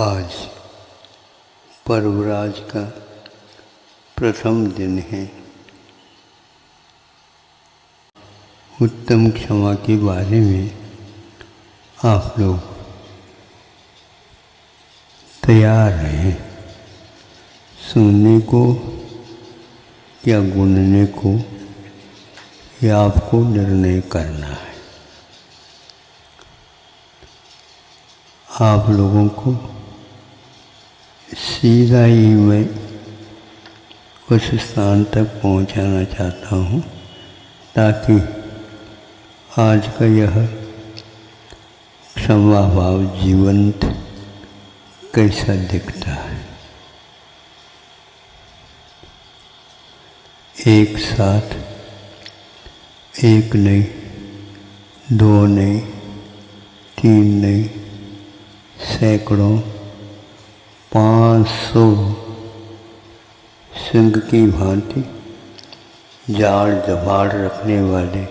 आज पर्वराज का प्रथम दिन है। उत्तम क्षमा के बारे में आप लोग तैयार हैं सुनने को या गुनने को, या आपको निर्णय करना है। आप लोगों को सीधा ही मैं उस स्थान तक पहुंचाना चाहता हूं ताकि आज का यह क्षमा भाव जीवंत कैसा दिखता है। एक साथ, एक नहीं, दो नहीं, तीन नहीं, सैकड़ों, 500 सिंह की भांति जाड़ जबाड़ रखने वाले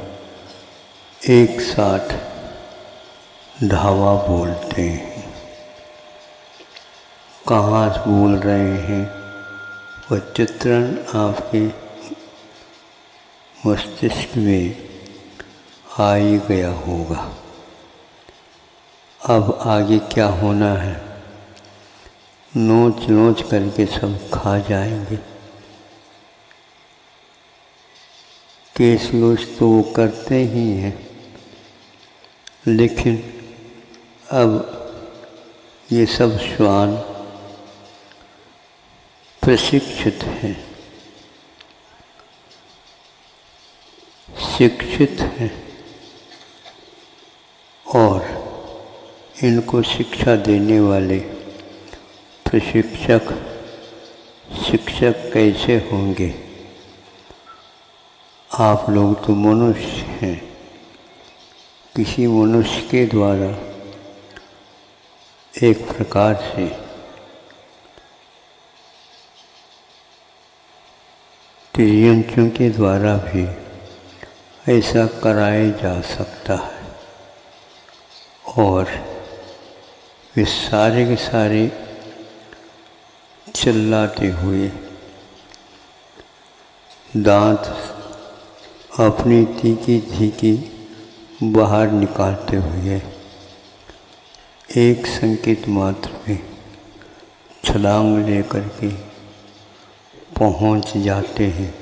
एक साथ धावा बोलते हैं। कहाँ बोल रहे हैं वह चित्रण आपके मस्तिष्क में आ ही गया होगा। अब आगे क्या होना है, नोच नोच करके सब खा जाएंगे। केस नोच तो वो करते ही हैं, लेकिन अब ये सब श्वान प्रशिक्षित हैं, शिक्षित हैं और इनको शिक्षा देने वाले प्रशिक्षक शिक्षक कैसे होंगे। आप लोग तो मनुष्य हैं, किसी मनुष्य के द्वारा एक प्रकार से तिर्यंचों के द्वारा भी ऐसा कराया जा सकता है और वे सारे के सारे चिल्लाते हुए दांत अपनी तीखी तीखी बाहर निकालते हुए एक संकेत मात्र में छलांग लेकर के पहुंच जाते हैं।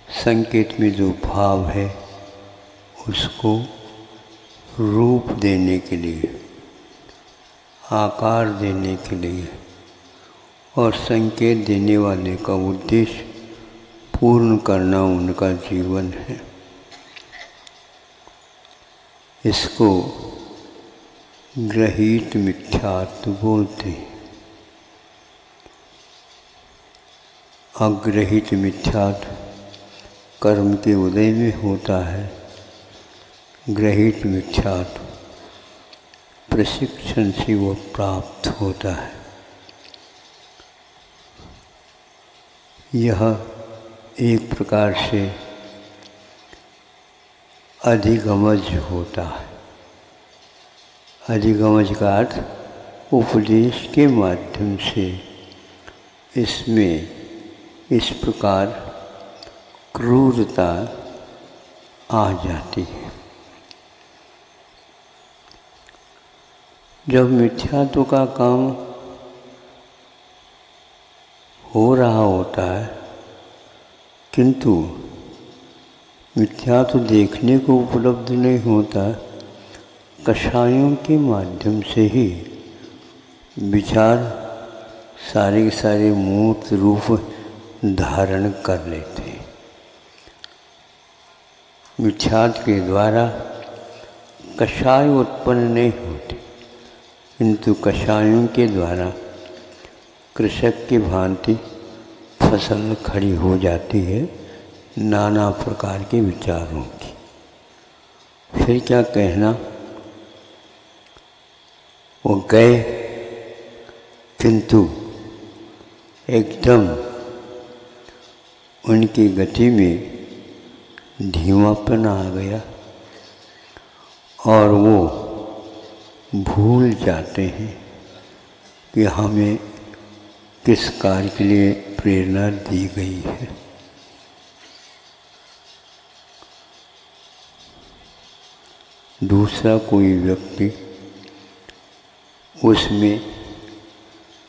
संकेत में जो भाव है उसको रूप देने के लिए, आकार देने के लिए, और संकेत देने वाले का उद्देश्य पूर्ण करना उनका जीवन है। इसको ग्रहीत मिथ्यात्व बोलते हैं। अग्रहित मिथ्यात्व कर्म के उदय में होता है। ग्रहीत मिथ्यात्व प्रशिक्षण से वो प्राप्त होता है। यह एक प्रकार से अधिगमज होता है। अधिगमज का अर्थ उपदेश के माध्यम से इसमें इस प्रकार क्रूरता आ जाती है। जब मिथ्यात्व का काम हो रहा होता है, किंतु मिथ्यात्व देखने को उपलब्ध नहीं होता, कषायों के माध्यम से ही विचार सारे के सारे मूर्त रूप धारण कर लेते हैं। मिथ्यात्व के द्वारा कषाय उत्पन्न नहीं होते, किंतु कषायों के द्वारा कृषक की भांति फसल खड़ी हो जाती है नाना प्रकार के विचारों की। फिर क्या कहना, वो गए किंतु एकदम उनकी गति में धीमापन आ गया और वो भूल जाते हैं कि हमें किस कार्य के लिए प्रेरणा दी गई है। दूसरा कोई व्यक्ति उसमें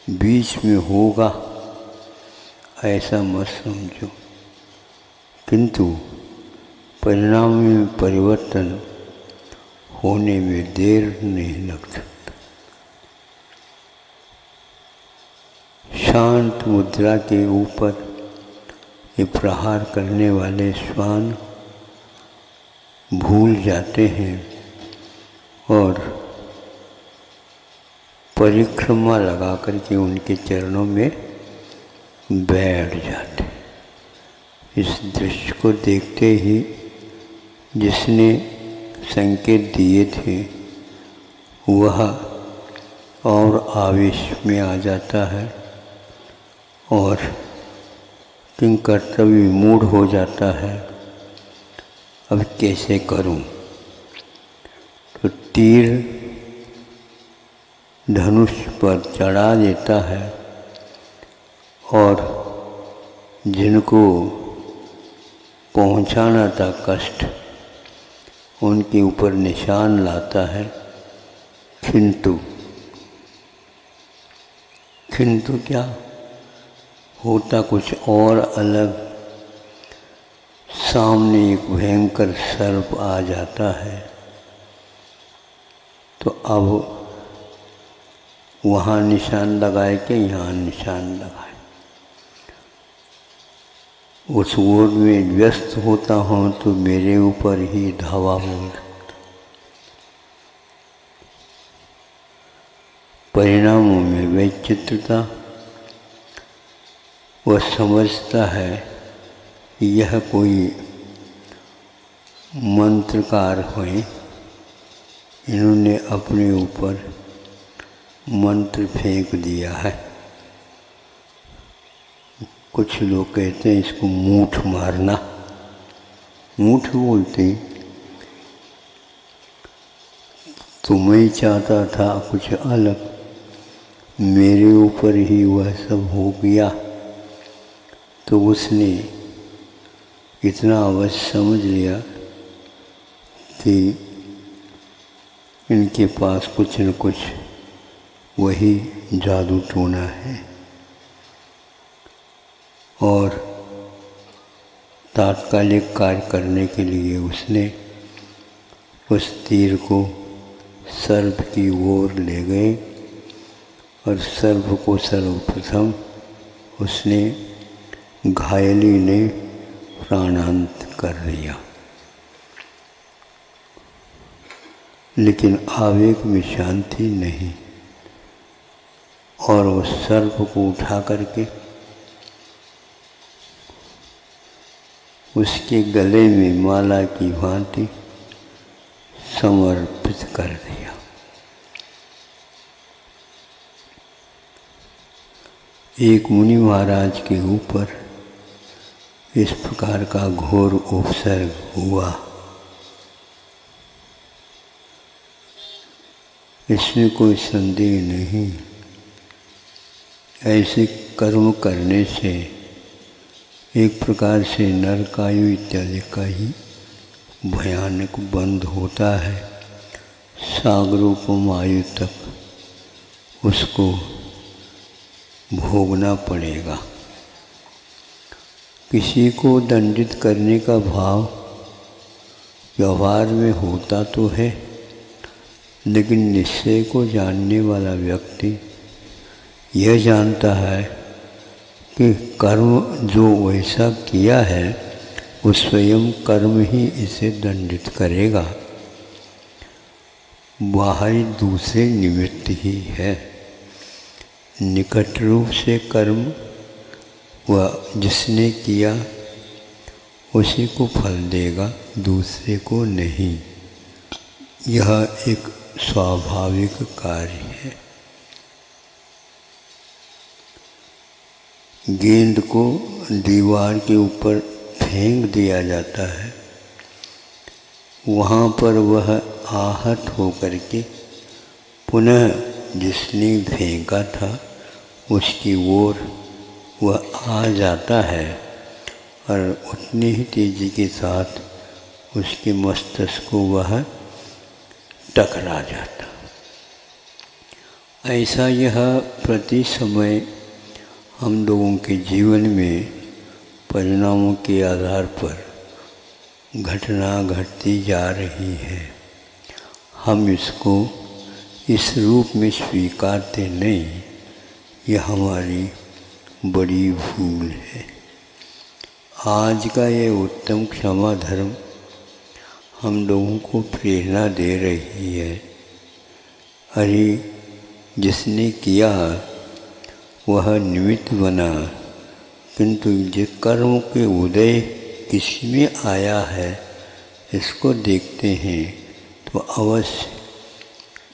बीच में होगा ऐसा मत समझो, किंतु परिणाम में परिवर्तन होने में देर नहीं लग सकता। शांत मुद्रा के ऊपर ये प्रहार करने वाले श्वान भूल जाते हैं और परिक्रमा लगा करके उनके चरणों में बैठ जाते। इस दृश्य को देखते ही जिसने संकेत दिए थे वह और आवेश में आ जाता है और किंकर्तव्य विमूढ़ हो जाता है। अब कैसे करूं? तो तीर धनुष पर चढ़ा देता है और जिनको पहुंचाना था कष्ट उनके ऊपर निशान लाता है। किंतु क्या होता कुछ और अलग। सामने एक भयंकर सर्प आ जाता है। तो अब वहाँ निशान लगाए के यहाँ निशान लगाए। उस ओर में व्यस्त होता हूँ तो मेरे ऊपर ही धावा हो। परिणामों में वैचित्रता। वह समझता है कि यह कोई मंत्रकार हैं, इन्होंने अपने ऊपर मंत्र फेंक दिया है। कुछ लोग कहते हैं इसको मूठ मारना। मूठ बोलते तो मैं चाहता था कुछ अलग, मेरे ऊपर ही वह सब हो गया। तो उसने इतना अवश्य समझ लिया कि इनके पास कुछ न कुछ वही जादू टोना है और तात्कालिक कार्य करने के लिए उसने उस तीर को सर्प की ओर ले गए और सर्प को सर्वप्रथम उसने घायली ने प्राणांत कर दिया। लेकिन आवेग में शांति नहीं और उस सर्प को उठा करके उसके गले में माला की भांति समर्पित कर दिया। एक मुनि महाराज के ऊपर इस प्रकार का घोर उपसर्ग हुआ। इसमें कोई संदेह नहीं। ऐसे कर्म करने से एक प्रकार से नरकायु इत्यादि का ही भयानक बंध होता है। सागरोपम आयु तक उसको भोगना पड़ेगा। किसी को दंडित करने का भाव व्यवहार में होता तो है, लेकिन निश्चय को जानने वाला व्यक्ति यह जानता है कि कर्म जो वैसा किया है वो स्वयं कर्म ही इसे दंडित करेगा, बाहरी दूसरे निमित्त ही है। निकट रूप से कर्म वह जिसने किया उसी को फल देगा, दूसरे को नहीं। यह एक स्वाभाविक कार्य है। गेंद को दीवार के ऊपर फेंक दिया जाता है, वहाँ पर वह आहत होकर के पुनः जिसने फेंका था उसकी ओर वह आ जाता है और उतनी ही तेज़ी के साथ उसके मस्तिष्क को वह टकरा जाता। ऐसा यह प्रति समय हम लोगों के जीवन में परिणामों के आधार पर घटना घटती जा रही है। हम इसको इस रूप में स्वीकारते नहीं, यह हमारी बड़ी भूल है। आज का ये उत्तम क्षमा धर्म हम लोगों को प्रेरणा दे रही है। अरे जिसने किया वह निमित्त बना, किंतु जिस कर्म के उदय किसमें आया है इसको देखते हैं तो अवश्य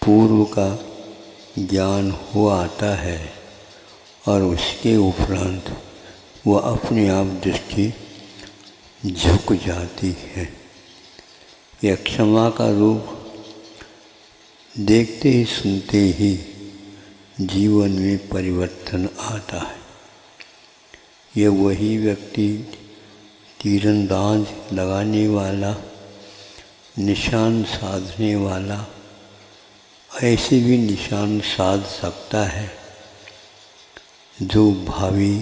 पूर्व का ज्ञान हो आता है और उसके उपरांत वह अपने आप दृष्टि झुक जाती है। यह क्षमा का रूप देखते ही सुनते ही जीवन में परिवर्तन आता है। यह वही व्यक्ति तीरंदाज लगाने वाला, निशान साधने वाला ऐसे भी निशान साध सकता है जो भावी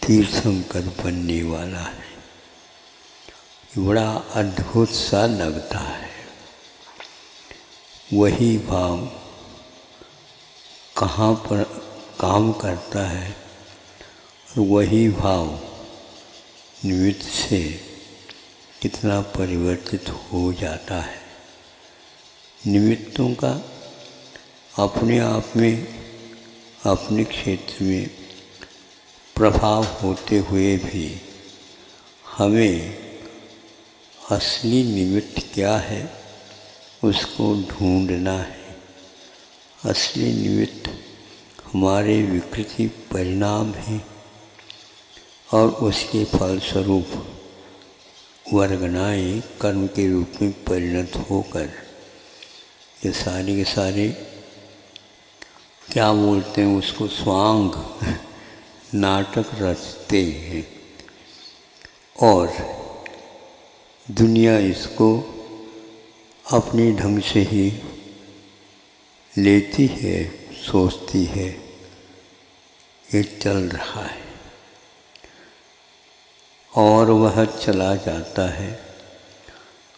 तीर्थंकर बनने वाला है। बड़ा अद्भुत सा लगता है। वही भाव कहाँ पर काम करता है और वही भाव निमित्त से कितना परिवर्तित हो जाता है। निमित्तों का अपने आप में अपने क्षेत्र में प्रभाव होते हुए भी हमें असली निमित्त क्या है उसको ढूंढना है। असली निमित्त हमारे विकृति परिणाम हैं और उसके फलस्वरूप वर्गनाएँ कर्म के रूप में परिणत होकर ये सारे के सारे क्या बोलते हैं उसको स्वांग नाटक रचते हैं और दुनिया इसको अपने ढंग से ही लेती है, सोचती है ये चल रहा है और वह चला जाता है।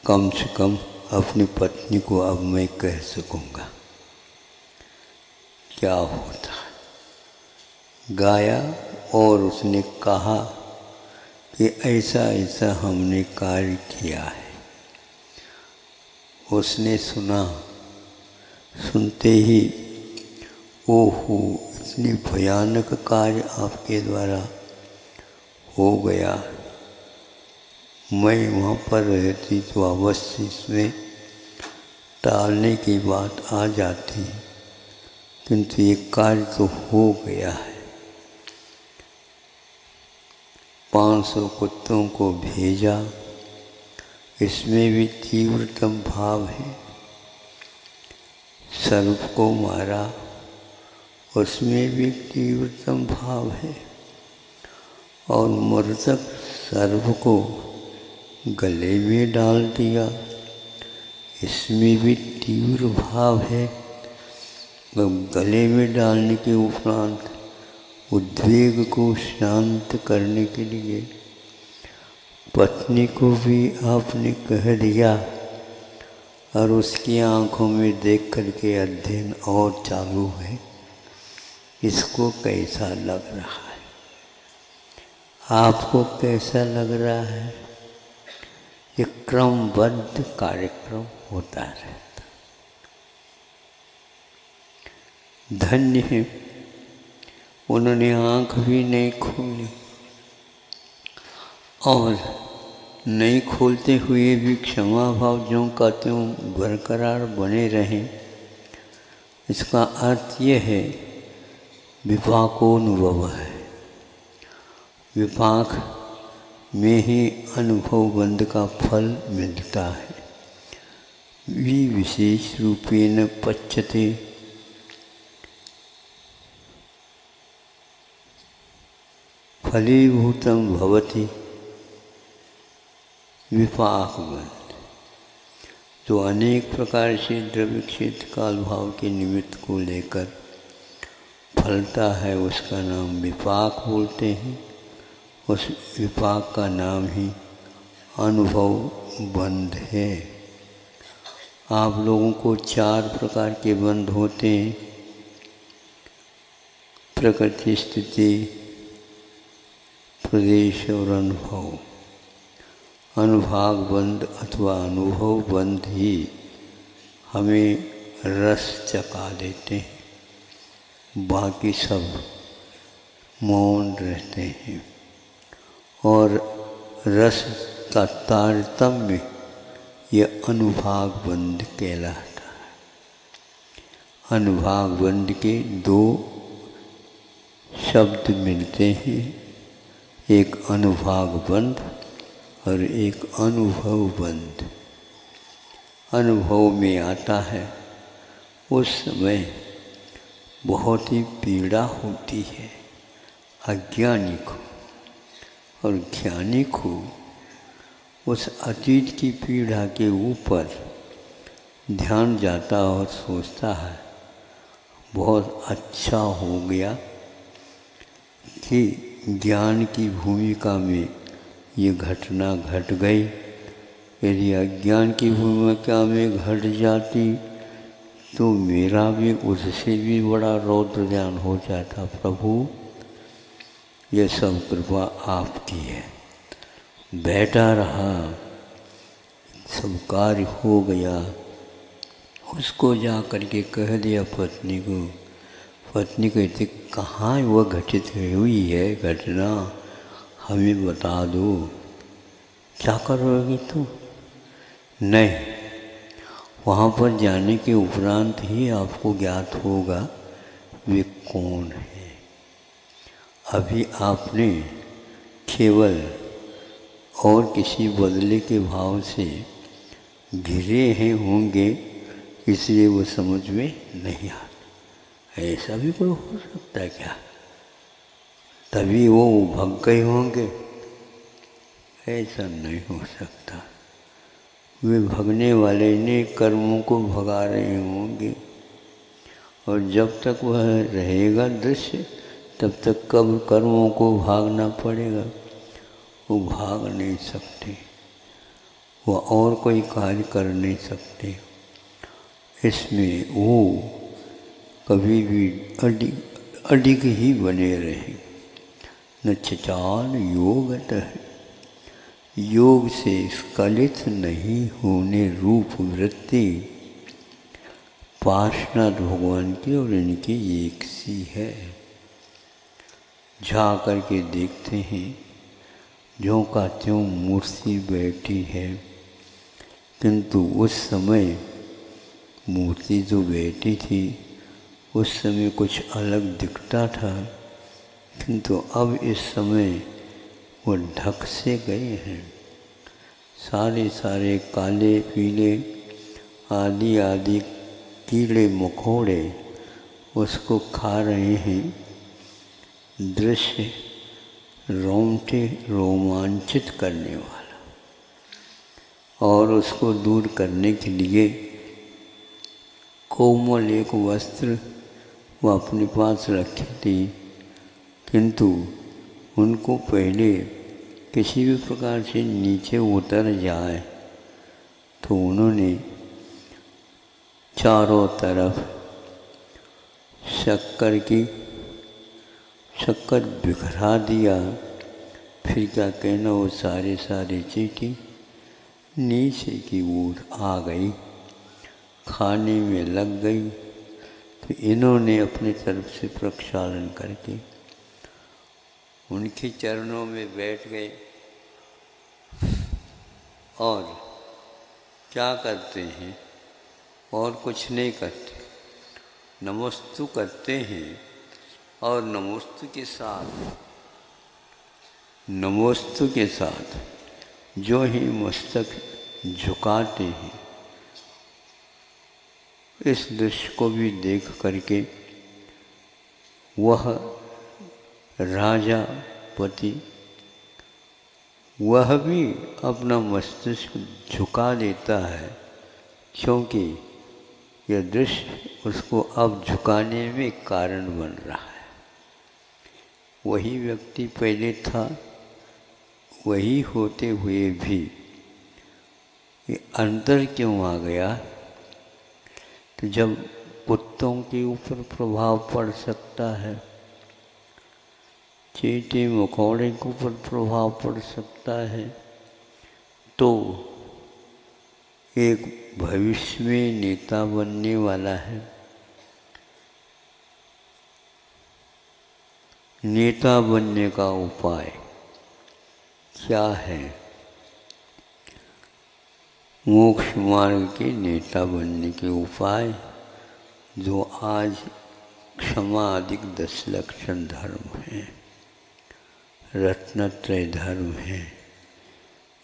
कम से कम अपनी पत्नी को अब मैं कह सकूँगा क्या होता है। गाया और उसने कहा कि ऐसा ऐसा हमने कार्य किया है। उसने सुना, सुनते ही ओहो इतनी भयानक कार्य आपके द्वारा हो गया, मैं वहाँ पर रहती तो अवश्य इसमें टालने की बात आ जाती, किंतु ये कार्य तो हो गया है। 500 कुत्तों को भेजा, इसमें भी तीव्रतम भाव है। सर्प को मारा, उसमें भी तीव्रतम भाव है और मृतक सर्प को गले में डाल दिया, इसमें भी तीव्र भाव है। गले में डालने के उपरांत उद्वेग को शांत करने के लिए पत्नी को भी आपने कह दिया और उसकी आंखों में देख करके अध्ययन और चालू है। इसको कैसा लग रहा है? आपको कैसा लग रहा है? ये क्रमबद्ध कार्यक्रम होता रहता। धन्य है उन्होंने आँख भी नहीं खोली और नहीं खोलते हुए भी क्षमा भाव जो कहते हों बरकरार बने रहें। इसका अर्थ ये है विपाकोनुभव है। विपाक में ही अनुभव बंध का फल मिलता है। विशेष रूपेण पच्यते फलीभूतं भवति विपाकबंध। तो अनेक प्रकार से द्रव्य क्षेत्र काल भाव के निमित्त को लेकर फलता है, उसका नाम विपाक बोलते हैं। उस विपाक का नाम ही अनुभव बंध है। आप लोगों को 4 प्रकार के बंध होते हैं: प्रकृति, स्थिति, प्रदेश और अनुभव। अनुभाग बंध अथवा अनुभव बंध ही हमें रस चखा देते हैं, बाकी सब मौन रहते हैं। और रस का तारतम्य यह अनुभाग बंध कहलाता है। अनुभाग बंध के 2 शब्द मिलते हैं, एक अनुभाग बंध और एक अनुभव बंध। अनुभव में आता है उस समय बहुत ही पीड़ा होती है अज्ञानी को, और ज्ञानी को उस अतीत की पीड़ा के ऊपर ध्यान जाता और सोचता है बहुत अच्छा हो गया कि ज्ञान की भूमिका में ये घटना घट गई। यदि अज्ञान की भूमिका में घट जाती तो मेरा भी उससे भी बड़ा रौद्र ज्ञान हो जाता। प्रभु, ये सब कृपा आपकी है। बैठा रहा, सब कार्य हो गया। उसको जा कर के कह दिया पत्नी को। पत्नी कहती, कहाँ वह घटित हुई है घटना, हमें बता दो। क्या करोगी तुम? नहीं, वहाँ पर जाने के उपरांत ही आपको ज्ञात होगा वे कौन है। अभी आपने केवल और किसी बदले के भाव से घिरे हैं होंगे, इसलिए वो समझ में नहीं आता। ऐसा भी कोई हो सकता है क्या? तभी वो भग गए होंगे? ऐसा नहीं हो सकता। वे भगने वाले ने कर्मों को भगा रहे होंगे, और जब तक वह रहेगा दृश्य तब तक कब कर्मों को भागना पड़ेगा। वो भाग नहीं सकते, वह और कोई कार्य कर नहीं सकते। इसमें वो कभी भी अडिग ही बने रहे। न चचाल योगतः, योग से स्खलित नहीं होने रूप वृत्ति पार्श्वनाथ भगवान की और इनकी एक सी है। जा कर के देखते हैं, ज्यों का त्यों मूर्ति बैठी है, किंतु उस समय मूर्ति जो बैठी थी उस समय कुछ अलग दिखता था, किंतु अब इस समय वो ढक से गए हैं। सारे काले पीले आदि आदि कीड़े मकोड़े उसको खा रहे हैं। दृश्य रोंगटे रोमांचित करने वाला। और उसको दूर करने के लिए कोमल एक वस्त्र वो अपने पास रखी थी, किंतु उनको पहले किसी भी प्रकार से नीचे उतर जाए तो उन्होंने चारों तरफ शक्कर बिखरा दिया। फिर क्या कहना, वो सारे चींटी नीचे की ओर आ गई, खाने में लग गई। तो इन्होंने अपने तरफ से प्रक्षालन करके उनके चरणों में बैठ गए और क्या करते हैं, और कुछ नहीं करते, नमस्तु करते हैं। और नमस्तु के साथ जो ही मस्तक झुकाते हैं, इस दृश्य को भी देख करके वह राजा पति वह भी अपना मस्तिष्क झुका देता है, क्योंकि यह दृश्य उसको अब झुकाने में कारण बन रहा है। वही व्यक्ति पहले था, वही होते हुए भी ये अंतर क्यों आ गया? तो जब कुत्तों के ऊपर प्रभाव पड़ सकता है, चींटी मकोड़े के ऊपर प्रभाव पड़ सकता है, तो एक भविष्य में नेता बनने वाला है, नेता बनने का उपाय क्या है? मोक्ष मार्ग के नेता बनने के उपाय जो आज क्षमा अधिक 10 लक्षण धर्म है, रत्नत्रय धर्म है,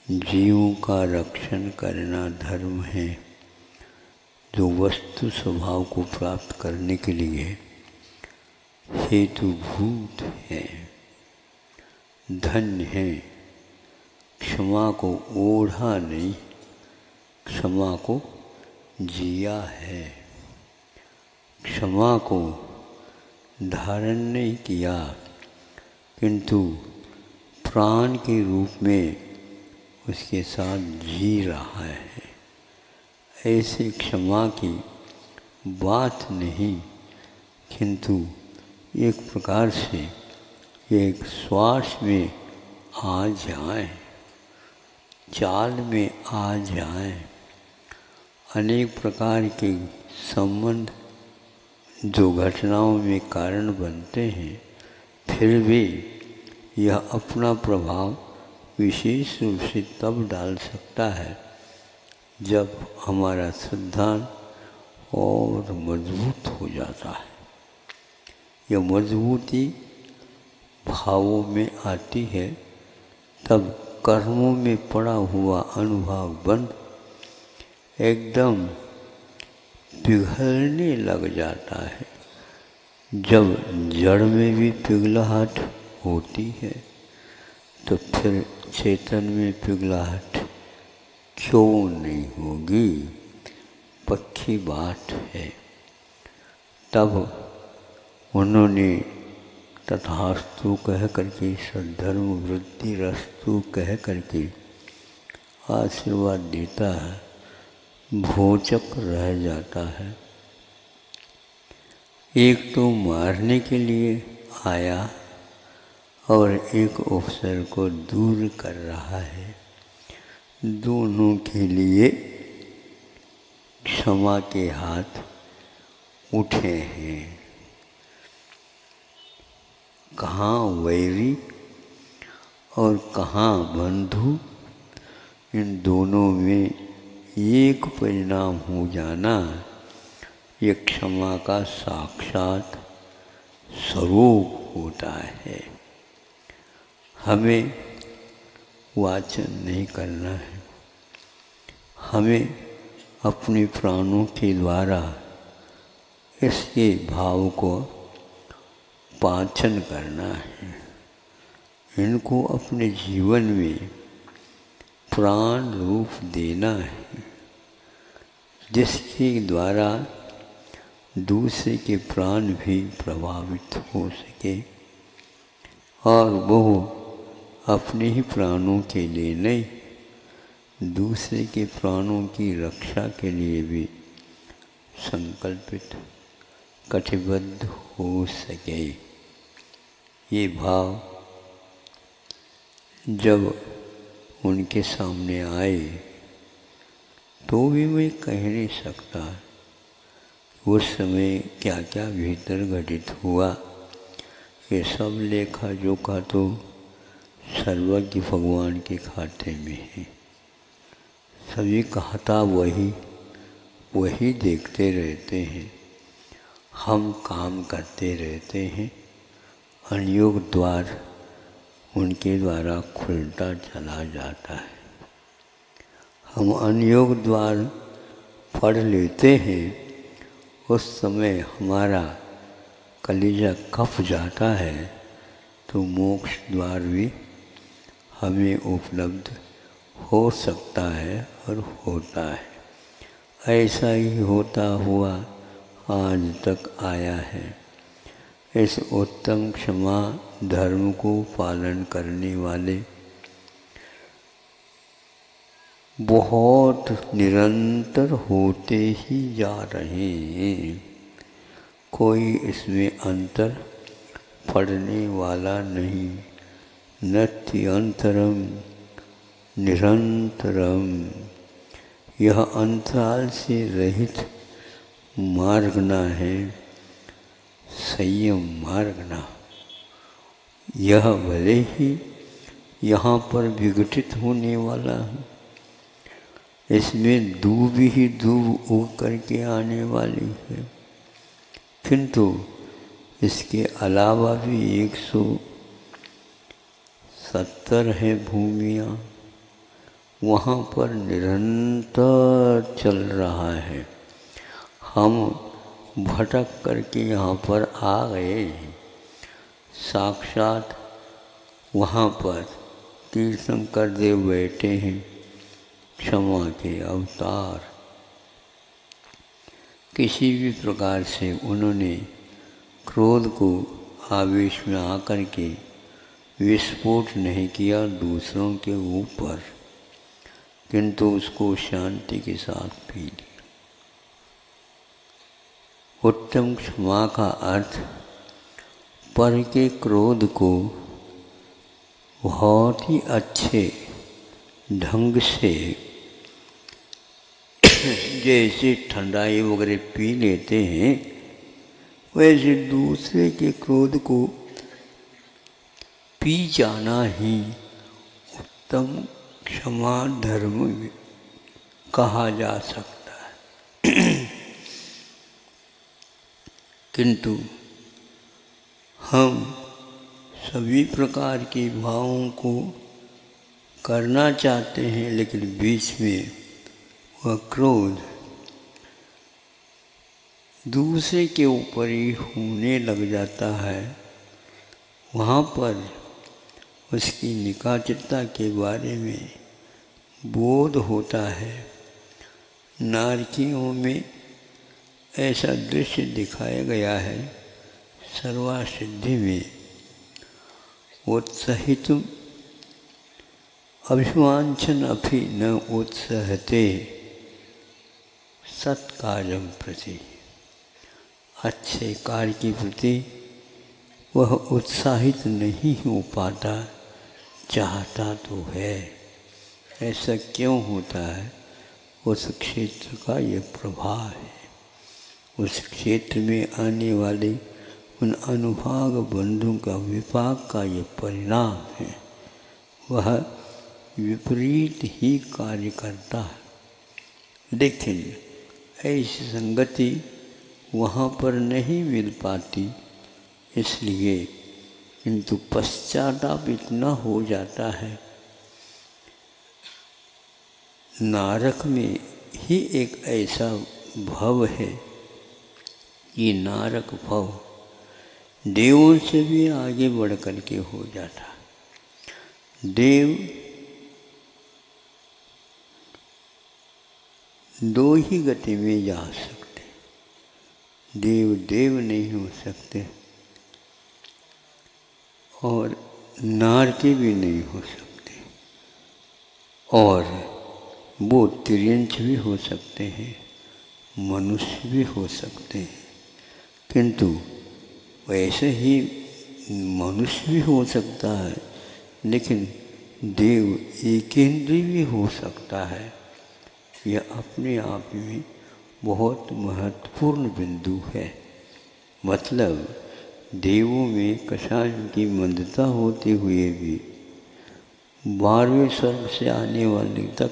जीवों का रक्षण करना धर्म है, जो वस्तु स्वभाव को प्राप्त करने के लिए हेतुभूत है, धन्य है। क्षमा को ओढ़ा नहीं, क्षमा को जिया है। क्षमा को धारण नहीं किया, किंतु प्राण के रूप में उसके साथ जी रहा है। ऐसे क्षमा की बात नहीं, किंतु एक प्रकार से एक श्वास में आ जाए, चाल में आ जाए। अनेक प्रकार के संबंध जो घटनाओं में कारण बनते हैं, फिर भी यह अपना प्रभाव विशेष रूप से तब डाल सकता है जब हमारा सिद्धांत और मजबूत हो जाता है। यह मजबूती भावों में आती है, तब कर्मों में पड़ा हुआ अनुभव बंद एकदम पिघलने लग जाता है। जब जड़ में भी पिघलाहट होती है, तो फिर चेतन में पिघलाहट क्यों नहीं होगी? पक्की बात है। तब उन्होंने तथास्तु कह करके, सद्धर्म वृद्धि रस्तु कह करके आशीर्वाद देता है, भोचक रह जाता है। एक तो मारने के लिए आया और एक अवसर को दूर कर रहा है। दोनों के लिए क्षमा के हाथ उठे हैं। कहाँ वैरी और कहाँ बंधु, इन दोनों में एक परिणाम हो जाना, ये क्षमा का साक्षात स्वरूप होता है। हमें वाचन नहीं करना है, हमें अपने प्राणों के द्वारा इसके भाव को पाचन करना है। इनको अपने जीवन में प्राण रूप देना है, जिसके द्वारा दूसरे के प्राण भी प्रभावित हो सके और वो अपने ही प्राणों के लिए नहीं, दूसरे के प्राणों की रक्षा के लिए भी संकल्पित कटिबद्ध हो सके। ये भाव जब उनके सामने आए तो भी मैं कह नहीं सकता उस समय क्या क्या भीतर घटित हुआ। ये सब लेखा जोखा तो सर्वज्ञ भगवान के खाते में है। सभी कहता वही देखते रहते हैं, हम काम करते रहते हैं। अनियोग द्वार उनके द्वारा खुलता चला जाता है। हम अनियोग द्वार पढ़ लेते हैं, उस समय हमारा कलेजा कप जाता है, तो मोक्ष द्वार भी हमें उपलब्ध हो सकता है और होता है। ऐसा ही होता हुआ आज तक आया है। इस उत्तम क्षमा धर्म को पालन करने वाले बहुत निरंतर होते ही जा रहे हैं। कोई इसमें अंतर पड़ने वाला नहीं। नत्यंतरम निरंतरम, यह अंतराल से रहित मार्गना है, संयम मार्गना। यह भले ही यहाँ पर विघटित होने वाला है, इसमें दूब ही दूब उग करके आने वाली है, किंतु इसके अलावा भी 170 है भूमियाँ, वहाँ पर निरंतर चल रहा है। हम भटक करके यहाँ पर आ गए। साक्षात वहाँ पर तीर्थंकर देव बैठे हैं, क्षमा के अवतार। किसी भी प्रकार से उन्होंने क्रोध को आवेश में आकर के विस्फोट नहीं किया दूसरों के ऊपर, किंतु उसको शांति के साथ पी लिया। उत्तम क्षमा का अर्थ पर के क्रोध को बहुत ही अच्छे ढंग से जैसे ठंडाई वगैरह पी लेते हैं, वैसे दूसरे के क्रोध को पी जाना ही उत्तम क्षमा धर्म कहा जा सकता है। किंतु हम सभी प्रकार के भावों को करना चाहते हैं, लेकिन बीच में वह क्रोध दूसरे के ऊपर ही होने लग जाता है। वहाँ पर उसकी निकाचरता के बारे में बोध होता है। नारकियों में ऐसा दृश्य दिखाया गया है। सर्वासिद्धि में उत्साहितुम अभिवांछन अपि न उत्साहते सत्कार्यम प्रति, अच्छे कार्य के प्रति वह उत्साहित नहीं हो पाता, चाहता तो है। ऐसा क्यों होता है? उस क्षेत्र का ये प्रभाव है। उस क्षेत्र में आने वाले उन अनुभाग बंधुओं का विपाक का ये परिणाम है। वह विपरीत ही कार्य करता है। लेकिन ऐसी संगति वहाँ पर नहीं मिल पाती, इसलिए किंतु पश्चाताप इतना हो जाता है। नारक में ही एक ऐसा भव है, ये नारक भव देवों से भी आगे बढ़ कर के हो जाता। देव दो ही गति में जा सकते, देव देव नहीं हो सकते और नारकी भी नहीं हो सकते, और वो तिर्यंच भी हो सकते हैं, मनुष्य भी हो सकते हैं। किंतु वैसे ही मनुष्य भी हो सकता है, लेकिन देव एकेंद्रीय भी हो सकता है। यह अपने आप में बहुत महत्वपूर्ण बिंदु है। मतलब देवों में कषायों की मंदता होते हुए भी 12वें स्वर्ग से आने वाले तक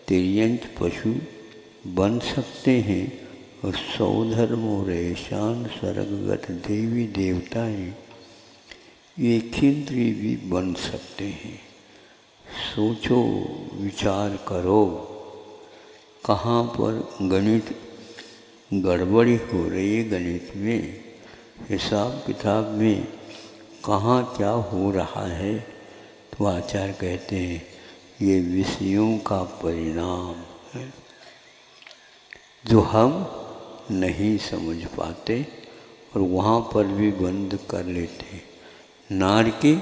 तिर्यंच पशु बन सकते हैं, और सौधर्म और ऐशान स्वर्गगत देवी देवताएं एकेंद्रीय भी बन सकते हैं। सोचो, विचार करो, कहाँ पर गणित गड़बड़ी हो रही है। गणित में, हिसाब किताब में कहाँ क्या हो रहा है, तो आचार्य कहते हैं ये विषयों का परिणाम है जो हम नहीं समझ पाते और वहाँ पर भी बंद कर लेते। नारकी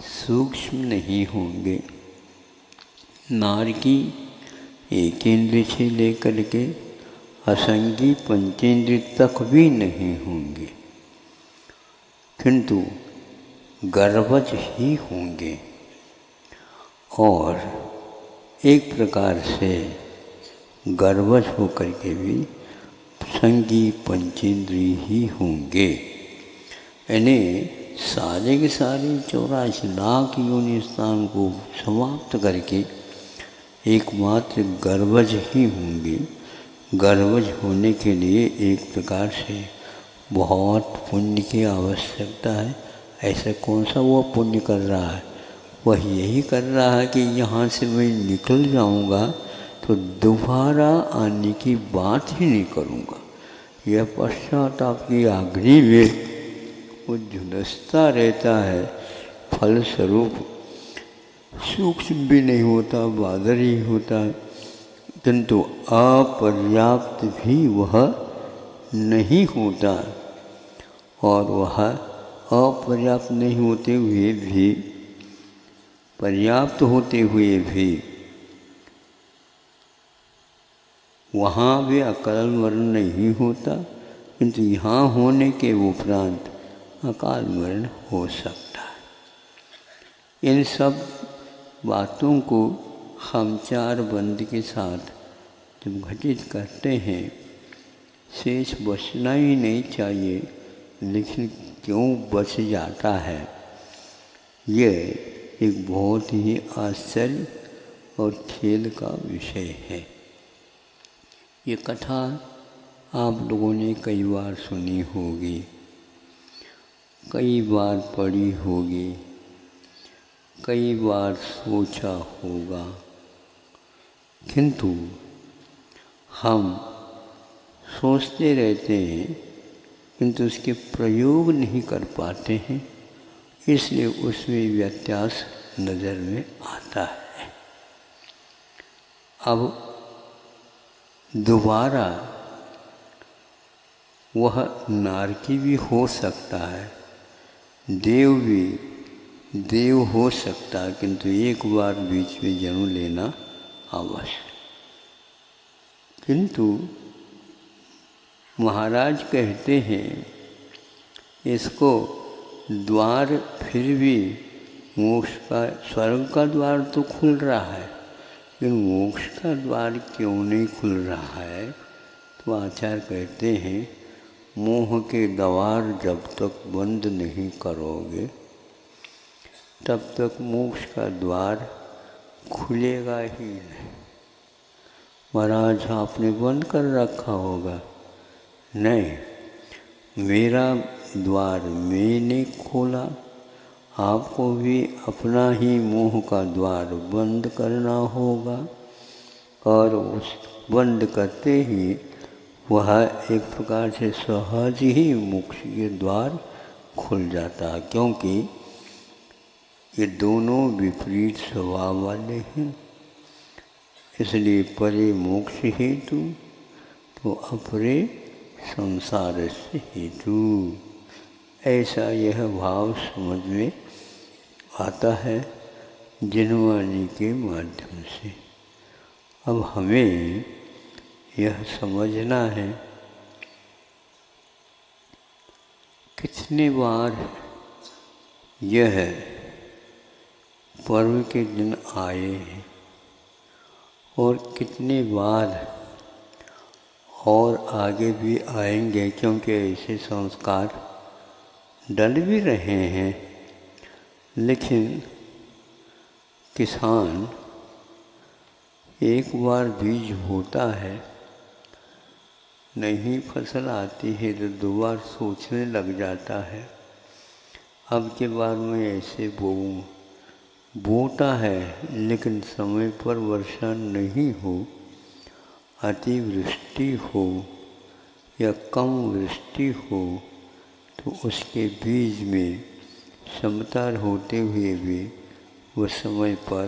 सूक्ष्म नहीं होंगे, नारकी एक इंद्रिय से लेकर के असंगी पंचेंद्रिय तक भी नहीं होंगे, किंतु गर्वज ही होंगे और एक प्रकार से गर्वज होकर के भी संगी पंचेंद्रिय ही होंगे। यानी सारे के सारे 84 लाख योनि स्थान को समाप्त करके एकमात्र गर्वज ही होंगे। गर्वज होने के लिए एक प्रकार से बहुत पुण्य की आवश्यकता है। ऐसा कौन सा वो पुण्य कर रहा है, वह यही कर रहा है कि यहाँ से मैं निकल जाऊँगा तो दोबारा आने की बात ही नहीं करूँगा। यह पश्चाताप की अग्नि में वो झुलसता रहता है, फलस्वरूप सूक्ष्म भी नहीं होता, बादर ही होता है, किंतु अपर्याप्त भी वह नहीं होता। और वह अपर्याप्त नहीं होते हुए भी, पर्याप्त होते हुए भी वहाँ भी अकाल मरण नहीं होता, किंतु यहाँ होने के उपरांत अकाल मरण हो सकता है। इन सब बातों को हम 4 बंद के साथ जब घटित करते हैं, शेष बचना ही नहीं चाहिए, लेकिन क्यों बच जाता है, ये एक बहुत ही आश्चर्य और खेल का विषय है। ये कथा आप लोगों ने कई बार सुनी होगी, कई बार पढ़ी होगी, कई बार सोचा होगा, किंतु हम सोचते रहते हैं किंतु उसके प्रयोग नहीं कर पाते हैं, इसलिए उसमें व्यत्यास नज़र में आता है। अब दोबारा वह नारकी भी हो सकता है, देव भी देव हो सकता है, किंतु एक बार बीच में जन्म लेना आवश्यक। किंतु महाराज कहते हैं इसको द्वार फिर भी मोक्ष का, स्वर्ग का द्वार तो खुल रहा है, लेकिन मोक्ष का द्वार क्यों नहीं खुल रहा है, तो आचार्य कहते हैं मोह के द्वार जब तक बंद नहीं करोगे तब तक मोक्ष का द्वार खुलेगा ही नहीं। महाराज आपने बंद कर रखा होगा, नहीं, मेरा द्वार मैंने खोला, आपको भी अपना ही मोह का द्वार बंद करना होगा और उस बंद करते ही वह एक प्रकार से सहज ही मोक्ष के द्वार खुल जाता है, क्योंकि ये दोनों विपरीत स्वभाव वाले हैं। इसलिए परे मोक्ष हेतु तो अपरे संसार से हेतु, ऐसा यह भाव समझ में आता है जनवाणी के माध्यम से। अब हमें यह समझना है कितने बार यह पर्व के दिन आए हैं और कितने बार और आगे भी आएंगे, क्योंकि ऐसे संस्कार डल भी रहे हैं। लेकिन किसान एक बार बीज बोता है, नहीं फसल आती है तो 2 बार सोचने लग जाता है, अब के बार मैं ऐसे बोऊं। बोता है लेकिन समय पर वर्षा नहीं हो, अतिवृष्टि हो या कम वृष्टि हो, तो उसके बीज में क्षमता होते हुए भी वो समय पर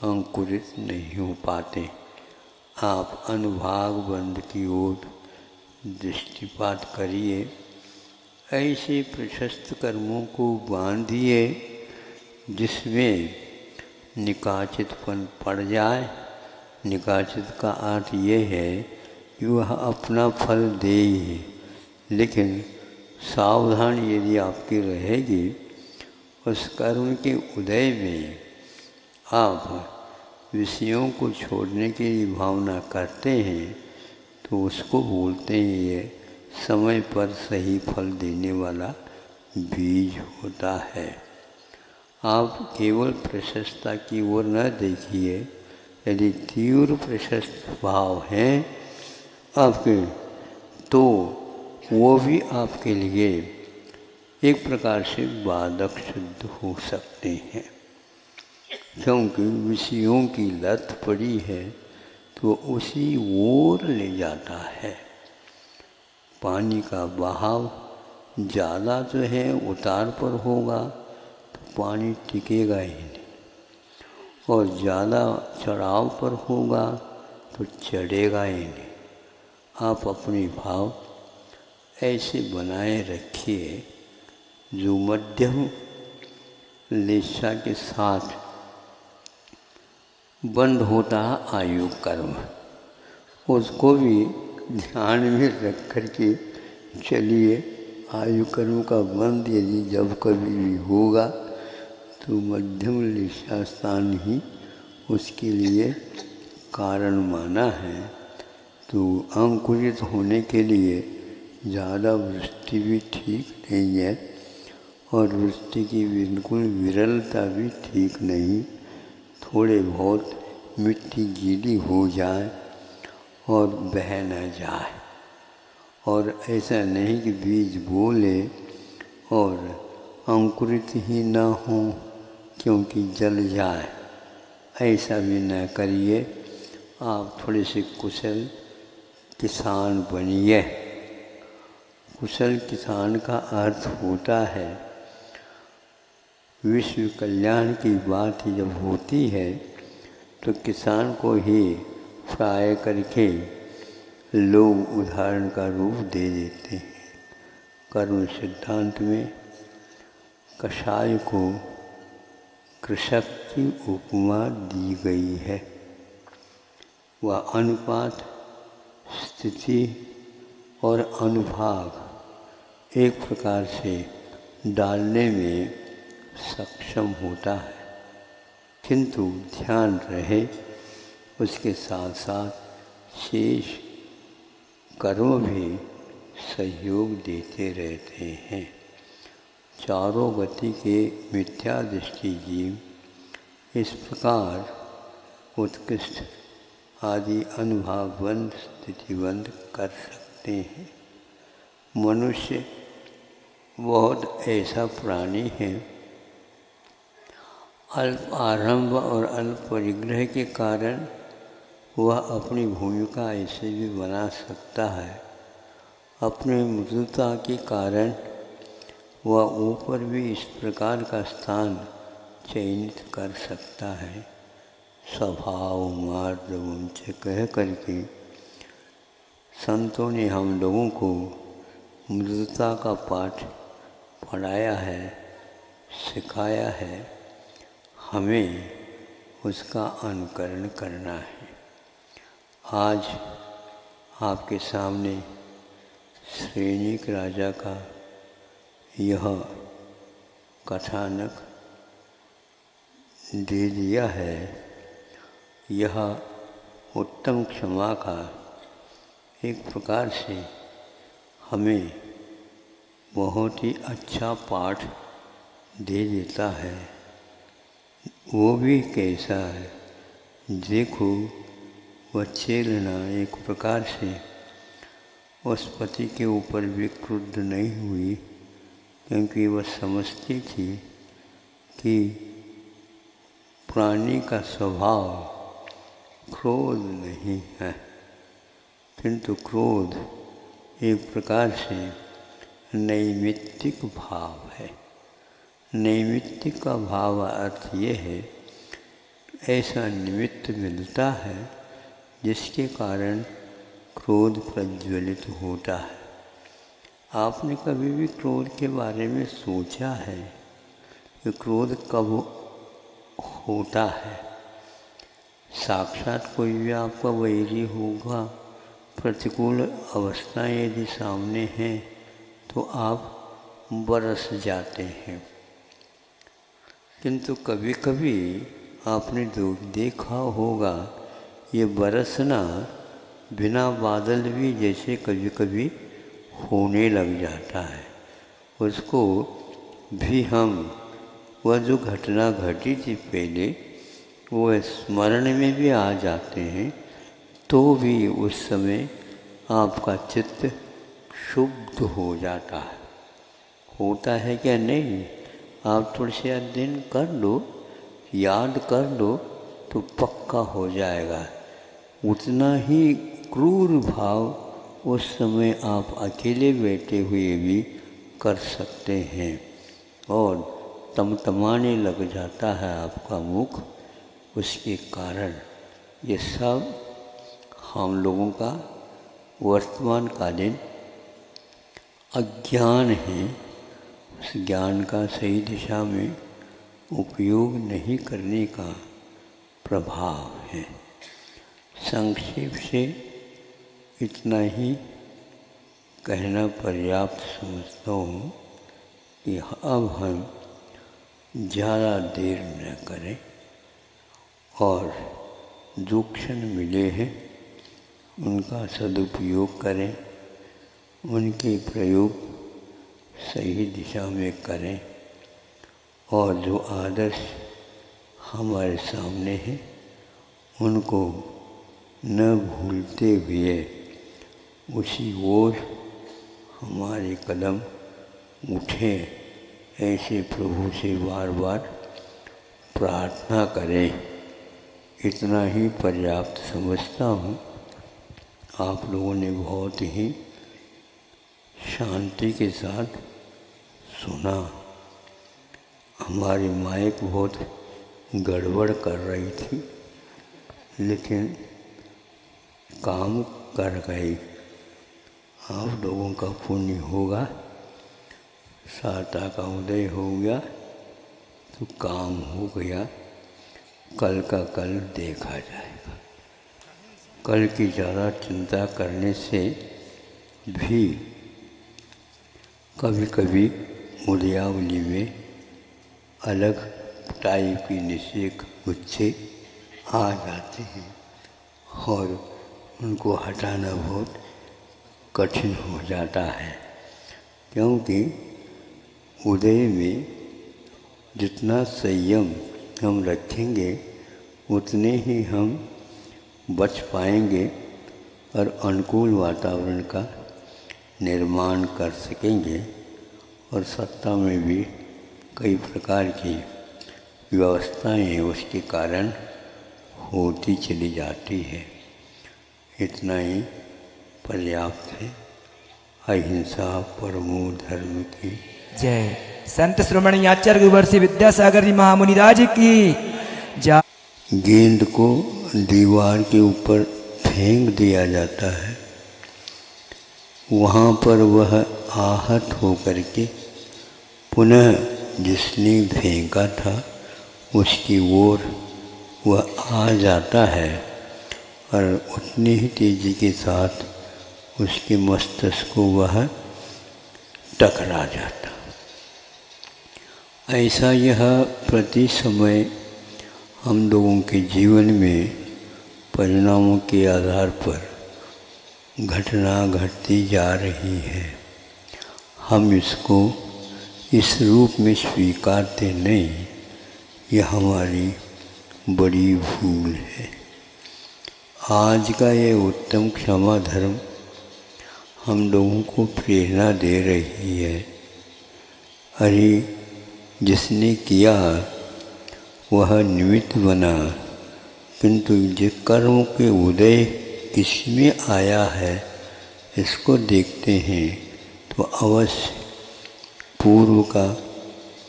अंकुरित नहीं हो पाते। आप अनुभाग बंध की ओर दृष्टिपात करिए। ऐसे प्रशस्त कर्मों को बांधिए जिसमें निकाचितपन पड़ जाए। निकाचित का अर्थ ये है कि वह अपना फल दे ही, लेकिन सावधान यदि आपकी रहेगी, उस कर्म के उदय में आप विषयों को छोड़ने की भावना करते हैं तो उसको बोलते हैं ये समय पर सही फल देने वाला बीज होता है। आप केवल प्रशस्तता की ओर न देखिए। यदि तीव्र प्रशस्त भाव हैं आपके, तो वो भी आपके लिए एक प्रकार से बाधक सिद्ध हो सकते हैं, क्योंकि विषयों की लत पड़ी है तो उसी ओर ले जाता है। पानी का बहाव ज़्यादा जो है उतार पर होगा तो पानी टिकेगा ही नहीं, और ज़्यादा चढ़ाव पर होगा तो चढ़ेगा ही नहीं। आप अपने भाव ऐसे बनाए रखिए जो मध्यम लेशा के साथ बंद होता है आयु कर्म, उसको भी ध्यान में रख कर के चलिए। आयु कर्म का बंद यदि जब कभी भी होगा तो मध्यम लेशा स्थान ही उसके लिए कारण माना है। तो अंकुरित होने के लिए ज़्यादा वृष्टि भी ठीक नहीं है और वृष्टि की बिल्कुल विरलता भी ठीक नहीं। थोड़े बहुत मिट्टी गीली हो जाए और बह न जाए, और ऐसा नहीं कि बीज बोले और अंकुरित ही न हो क्योंकि जल जाए, ऐसा भी न करिए। आप थोड़े से कुशल किसान बनिए। कुशल किसान का अर्थ होता है विश्व कल्याण की बात जब होती है तो किसान को ही प्राय करके लोग उदाहरण का रूप दे देते हैं। कर्म सिद्धांत में कषाय को कृषक की उपमा दी गई है। वह अनुपात, स्थिति और अनुभाग एक प्रकार से डालने में सक्षम होता है, किंतु ध्यान रहे उसके साथ साथ शेष कर्म भी सहयोग देते रहते हैं। चारों गति के मिथ्या दृष्टि जीव इस प्रकार उत्कृष्ट आदि अनुभावबंध स्थितिबंध कर सकते हैं। मनुष्य बहुत ऐसा प्राणी है, अल्प आरंभ और अल्प परिग्रह के कारण वह अपनी भूमिका ऐसे भी बना सकता है। अपने मृदुता के कारण वह ऊपर भी इस प्रकार का स्थान चयनित कर सकता है। स्वभाव मार्दवंच कह करके संतों ने हम लोगों को मृदुता का पाठ पढ़ाया है, सिखाया है। हमें उसका अनुकरण करना है। आज आपके सामने सैनिक राजा का यह कथानक दे दिया है। यह उत्तम क्षमा का एक प्रकार से हमें बहुत ही अच्छा पाठ दे देता है। वो भी कैसा है, देखो बच्चे लेना एक प्रकार से उस पति के ऊपर भी क्रुद्ध नहीं हुई, क्योंकि वह समझती थी कि प्राणी का स्वभाव क्रोध नहीं है, किंतु क्रोध एक प्रकार से नैमित्तिक भाव है। नैमित्तिक का भाव अर्थ ये है, ऐसा निमित्त मिलता है जिसके कारण क्रोध प्रज्वलित होता है। आपने कभी भी क्रोध के बारे में सोचा है कि क्रोध कब होता है? साक्षात कोई भी आपका वैरी होगा, प्रतिकूल अवस्थाएं यदि सामने हैं तो आप बरस जाते हैं। किंतु कभी कभी आपने देखा होगा ये बरसना बिना बादल भी जैसे कभी कभी होने लग जाता है। उसको भी हम वह जो घटना घटी थी पहले वो स्मरण में भी आ जाते हैं, तो भी उस समय आपका चित्त शुद्ध हो जाता है। होता है क्या? नहीं। आप थोड़े से अध्ययन कर लो, याद कर लो तो पक्का हो जाएगा। उतना ही क्रूर भाव उस समय आप अकेले बैठे हुए भी कर सकते हैं और तमतमाने लग जाता है आपका मुख। उसके कारण ये सब हम लोगों का वर्तमान कालीन अज्ञान है। उस ज्ञान का सही दिशा में उपयोग नहीं करने का प्रभाव है। संक्षेप से इतना ही कहना पर्याप्त समझता हूँ कि अब हम ज़्यादा देर न करें और जो क्षण मिले हैं उनका सदुपयोग करें, उनके प्रयोग सही दिशा में करें और जो आदर्श हमारे सामने हैं उनको न भूलते हुए उसी ओर हमारे कदम उठें, ऐसे प्रभु से बार बार प्रार्थना करें। इतना ही पर्याप्त समझता हूँ। आप लोगों ने बहुत ही शांति के साथ सुना। हमारी माइक बहुत गड़बड़ कर रही थी, लेकिन काम कर गई। आप लोगों का पुण्य होगा। साता का उदय हो गया तो काम हो गया। कल का कल देखा जाएगा। कल की ज़्यादा चिंता करने से भी कभी कभी मुद्यावली में अलग टाइप की निषेक गुच्छे आ जाते हैं और उनको हटाना बहुत कठिन हो जाता है, क्योंकि उदय में जितना संयम हम रखेंगे उतने ही हम बच पाएंगे और अनुकूल वातावरण का निर्माण कर सकेंगे और सत्ता में भी कई प्रकार की व्यवस्थाएं उसके कारण होती चली जाती है। इतना ही पर्याप्त है। अहिंसा परमो धर्म की जय। संत श्रोमणी आचार्य गुरुवर्षी विद्यासागर जी महामुनिराज की जय। गेंद को दीवार के ऊपर फेंक दिया जाता है, वहाँ पर वह आहत होकर के पुनः जिसने फेंका था उसकी ओर वह आ जाता है और उतनी ही तेज़ी के साथ उसके मस्तिष्क को वह टकरा जाता। ऐसा यह प्रति समय हम लोगों के जीवन में परिणामों के आधार पर घटना घटती जा रही है। हम इसको इस रूप में स्वीकारते नहीं, यह हमारी बड़ी भूल है। आज का ये उत्तम क्षमा धर्म हम लोगों को प्रेरणा दे रही है। अरे जिसने किया वह निमित्त बना, किंतु जिस कर्म के उदय किसमें आया है इसको देखते हैं तो अवश्य पूर्व का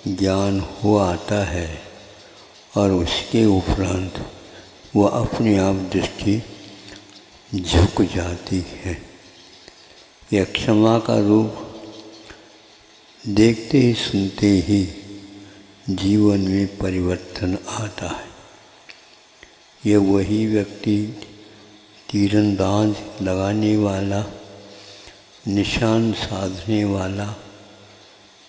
ज्ञान हो आता है और उसके उपरांत वह अपने आप दृष्टि झुक जाती है। यह क्षमा का रूप देखते ही सुनते ही जीवन में परिवर्तन आता है। यह वही व्यक्ति तीरंदाज लगाने वाला, निशान साधने वाला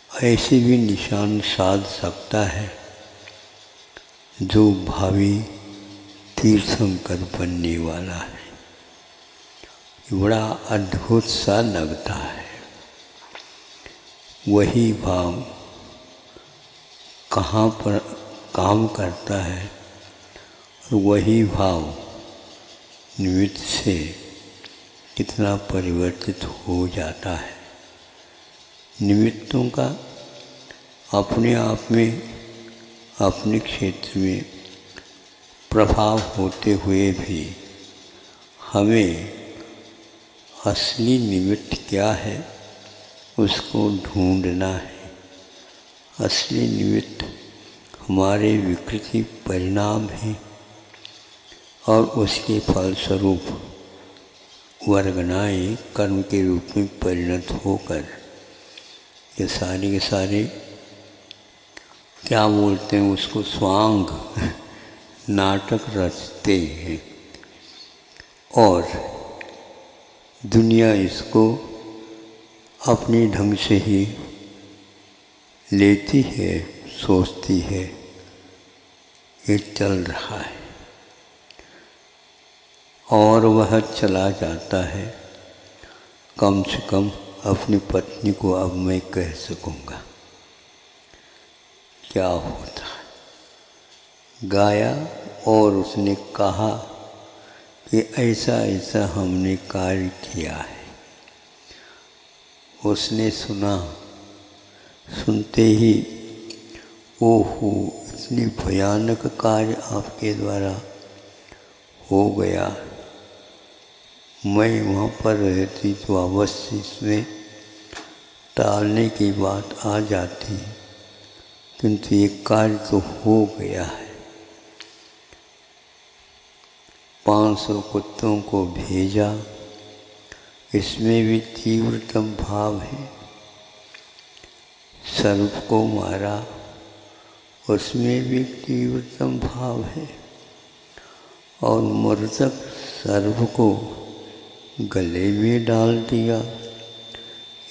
ऐसे भी निशान साध सकता है जो भावी तीर्थंकर बनने वाला है। बड़ा अद्भुत सा लगता है। वही भाव कहाँ पर काम करता है और वही भाव निमित्त से कितना परिवर्तित हो जाता है। निमित्तों का अपने आप में अपने क्षेत्र में प्रभाव होते हुए भी हमें असली निमित्त क्या है उसको ढूंढना है। असली निमित्त हमारे विकृति परिणाम हैं और उसके फलस्वरूप वर्गनाएँ कर्म के रूप में परिणत होकर ये सारे के सारे क्या बोलते हैं उसको स्वांग नाटक रचते हैं और दुनिया इसको अपने ढंग से ही लेती है, सोचती है ये चल रहा है और वह चला जाता है। कम से कम अपनी पत्नी को अब मैं कह सकूँगा। क्या होता है? गाया और उसने कहा कि ऐसा ऐसा हमने कार्य किया है। उसने सुना, सुनते ही ओहो इतनी भयानक कार्य आपके द्वारा हो गया, मैं वहाँ पर रहती तो अवश्य इसमें टालने की बात आ जाती, किंतु ये कार्य तो हो गया है। 500 कुत्तों को भेजा, इसमें भी तीव्रतम भाव है। सर्प को मारा, उसमें भी तीव्रतम भाव है और मृतक सर्प को गले में डाल दिया,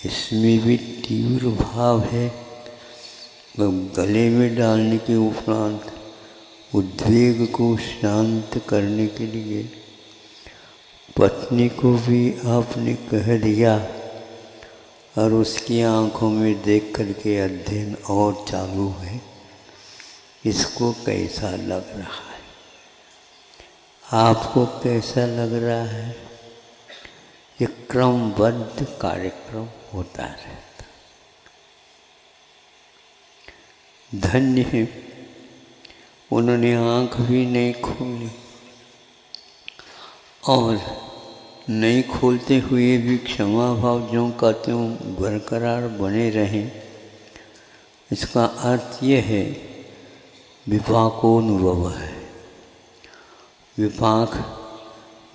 इसमें भी तीव्र भाव है। गले में डालने के उपरांत उद्वेग को शांत करने के लिए पत्नी को भी आपने कह दिया और उसकी आंखों में देख करके अध्ययन और चालू है। इसको कैसा लग रहा है? आपको कैसा लग रहा है? ये क्रमबद्ध कार्यक्रम होता रहता। धन्य है उन्होंने आँख भी नहीं खोली और नहीं खोलते हुए भी क्षमा भाव जो कहते हो बरकरार बने रहें। इसका अर्थ ये है विपाकोनुभव है। विपाक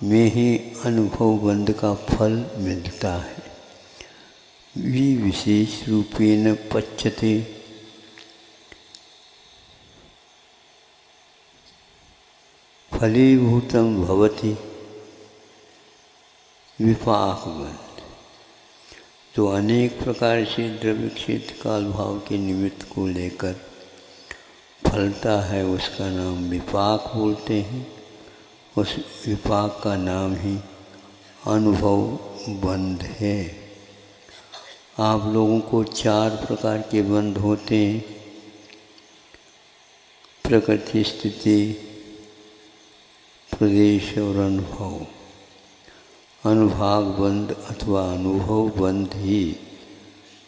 में ही अनुभव बंध का फल मिलता है। विशेष रूपेण पच्यते फलीभूतम भवति विपाक बंध, जो अनेक प्रकार से द्रव्य क्षेत्र काल भाव के निमित्त को लेकर फलता है उसका नाम विपाक बोलते हैं। उस विपाक का नाम ही अनुभव बंध है। आप लोगों को 4 प्रकार के बंध होते हैं। प्रकृति, स्थिति, प्रदेश और अनुभव। अनुभाग बंध अथवा अनुभव बंध ही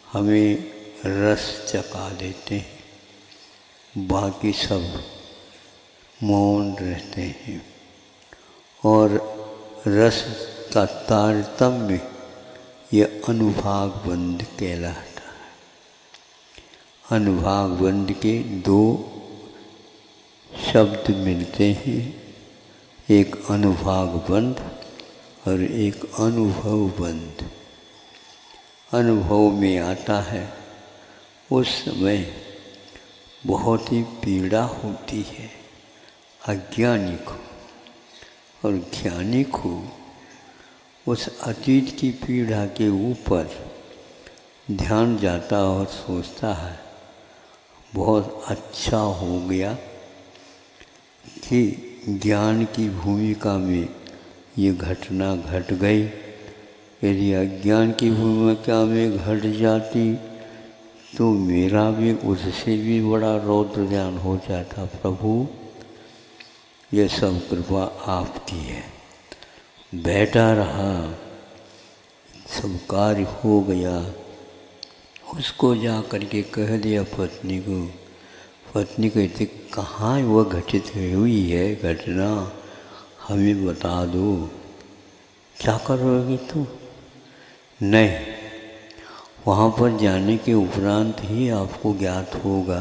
हमें रस चखा देते हैं, बाकी सब मौन रहते हैं और रस का तारतम्य ये अनुभाग बंध कहलाता है। अनुभाग बंध के दो शब्द मिलते हैं, एक अनुभाग बंध और एक अनुभव बंध। अनुभव में आता है उस समय बहुत ही पीड़ा होती है अज्ञानी को, और ज्ञानी को उस अतीत की पीड़ा के ऊपर ध्यान जाता और सोचता है बहुत अच्छा हो गया कि ज्ञान की भूमिका में ये घटना घट गई। यदि अज्ञान की भूमिका में घट जाती तो मेरा भी उससे भी बड़ा रौद्र ज्ञान हो जाता। प्रभु ये सब कृपा आपकी है। बैठा रहा, सब कार्य हो गया। उसको जा कर के कह दिया पत्नी को। पत्नी कहती कहाँ वह घटित हुई है घटना, हमें बता दो, क्या करोगी तुम? नहीं, वहाँ पर जाने के उपरांत ही आपको ज्ञात होगा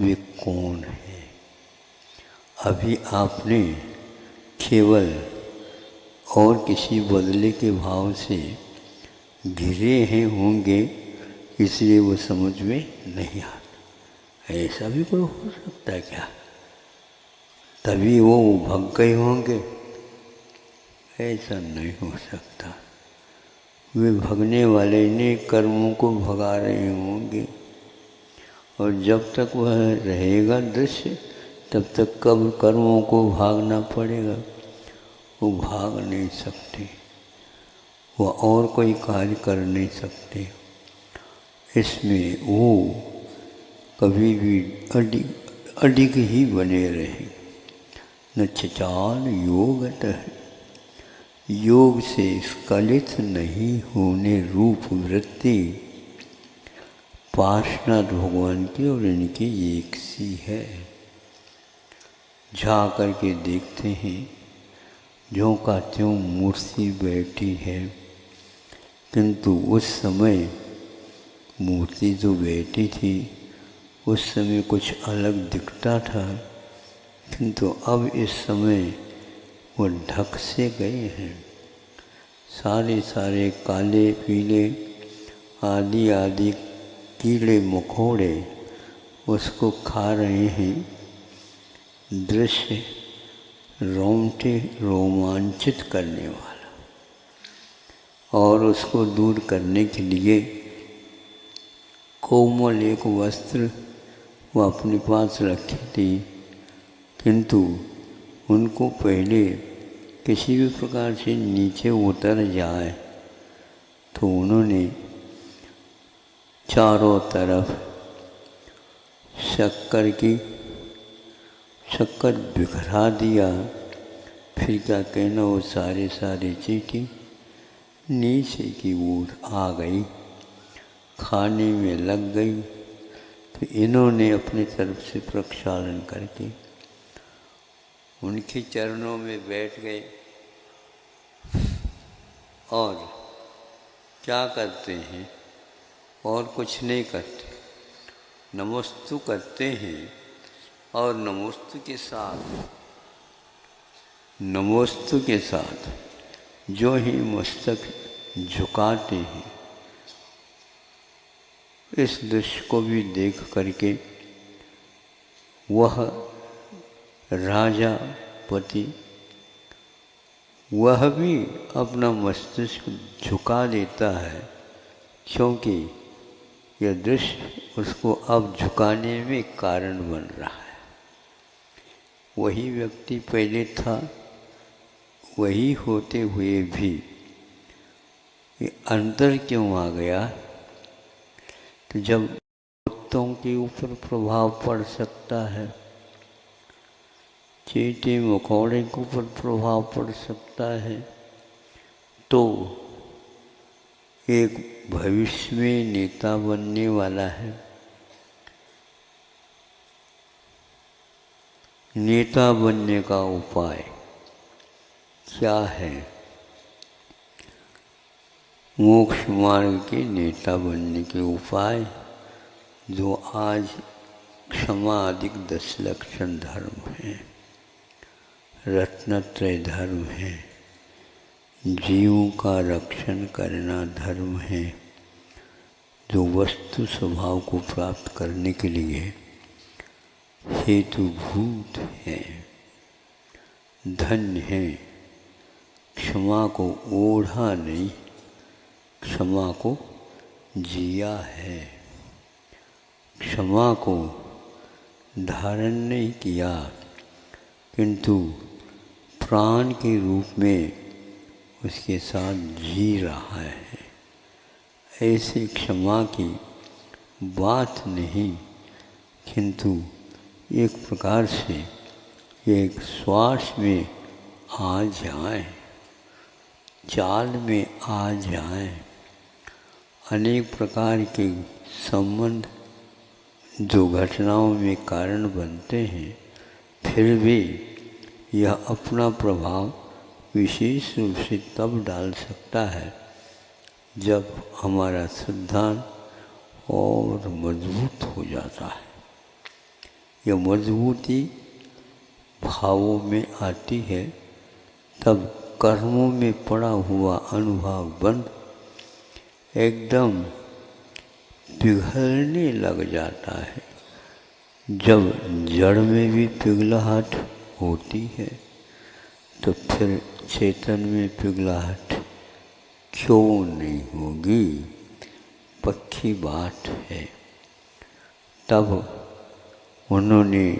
वे कौन है। अभी आपने केवल और किसी बदले के भाव से घिरे हैं होंगे, इसलिए वो समझ में नहीं आता। ऐसा भी कोई हो सकता है क्या? तभी वो भग गए होंगे? ऐसा नहीं हो सकता। वे भगने वाले ने कर्मों को भगा रहे होंगे, और जब तक वह रहेगा दृश्य तब तक कब कर्मों को भागना पड़ेगा। वो भाग नहीं सकते, वो और कोई कार्य कर नहीं सकते। इसमें वो कभी भी अडिग ही बने रहे। न चचाल योगतः, योग से स्खलित नहीं होने रूप वृत्ति पार्श्वनाथ भगवान की और इनकी एक सी है। जा कर के देखते हैं, ज्यों का त्यों मूर्ति बैठी है, किंतु उस समय मूर्ति जो बैठी थी उस समय कुछ अलग दिखता था, किंतु अब इस समय वो ढक से गए हैं। सारे सारे काले पीले आदि आदि कीड़े मकोड़े उसको खा रहे हैं। दृश्य रोंगटे रोमांचित करने वाला। और उसको दूर करने के लिए कोमल एक वस्त्र वो अपने पास रखी थी, किंतु उनको पहले किसी भी प्रकार से नीचे उतर जाए तो उन्होंने चारों तरफ शक्कर बिखरा दिया। फिर क्या कहना, वो सारे चीटी नीचे की ओर आ गई, खाने में लग गई। तो इन्होंने अपनी तरफ से प्रक्षालन करके उनके चरणों में बैठ गए और क्या करते हैं, और कुछ नहीं करते, नमस्तु करते हैं। और नमस्तु के साथ जो ही मस्तक झुकाते हैं, इस दृश्य को भी देख करके वह राजा पति वह भी अपना मस्तिष्क झुका देता है, क्योंकि यह दृश्य उसको अब झुकाने में कारण बन रहा है। वही व्यक्ति पहले था, वही होते हुए भी ये अंतर क्यों आ गया? तो जब कुत्तों के ऊपर प्रभाव पड़ सकता है, चींटी मकोड़े के ऊपर प्रभाव पड़ सकता है, तो एक भविष्य में नेता बनने वाला है, नेता बनने का उपाय क्या है? मोक्ष मार्ग के नेता बनने के उपाय जो आज क्षमाधिक 10 लक्षण धर्म हैं, रत्नत्रय धर्म है, जीवों का रक्षण करना धर्म है, जो वस्तु स्वभाव को प्राप्त करने के लिए हेतुभूत है। धन्य है, क्षमा को ओढ़ा नहीं, क्षमा को जिया है। क्षमा को धारण नहीं किया, किंतु प्राण के रूप में उसके साथ जी रहा है। ऐसे क्षमा की बात नहीं, किंतु एक प्रकार से एक श्वास में आ जाए, चाल में आ जाए। अनेक प्रकार के संबंध जो घटनाओं में कारण बनते हैं, फिर भी यह अपना प्रभाव विशेष रूप से तब डाल सकता है जब हमारा सिद्धांत और मजबूत हो जाता है। यह मजबूती भावों में आती है, तब कर्मों में पड़ा हुआ अनुभाव बंध एकदम पिघलने लग जाता है। जब जड़ में भी पिघलाहट होती है, तो फिर चेतन में पिघलाहट क्यों नहीं होगी? पक्की बात है। तब उन्होंने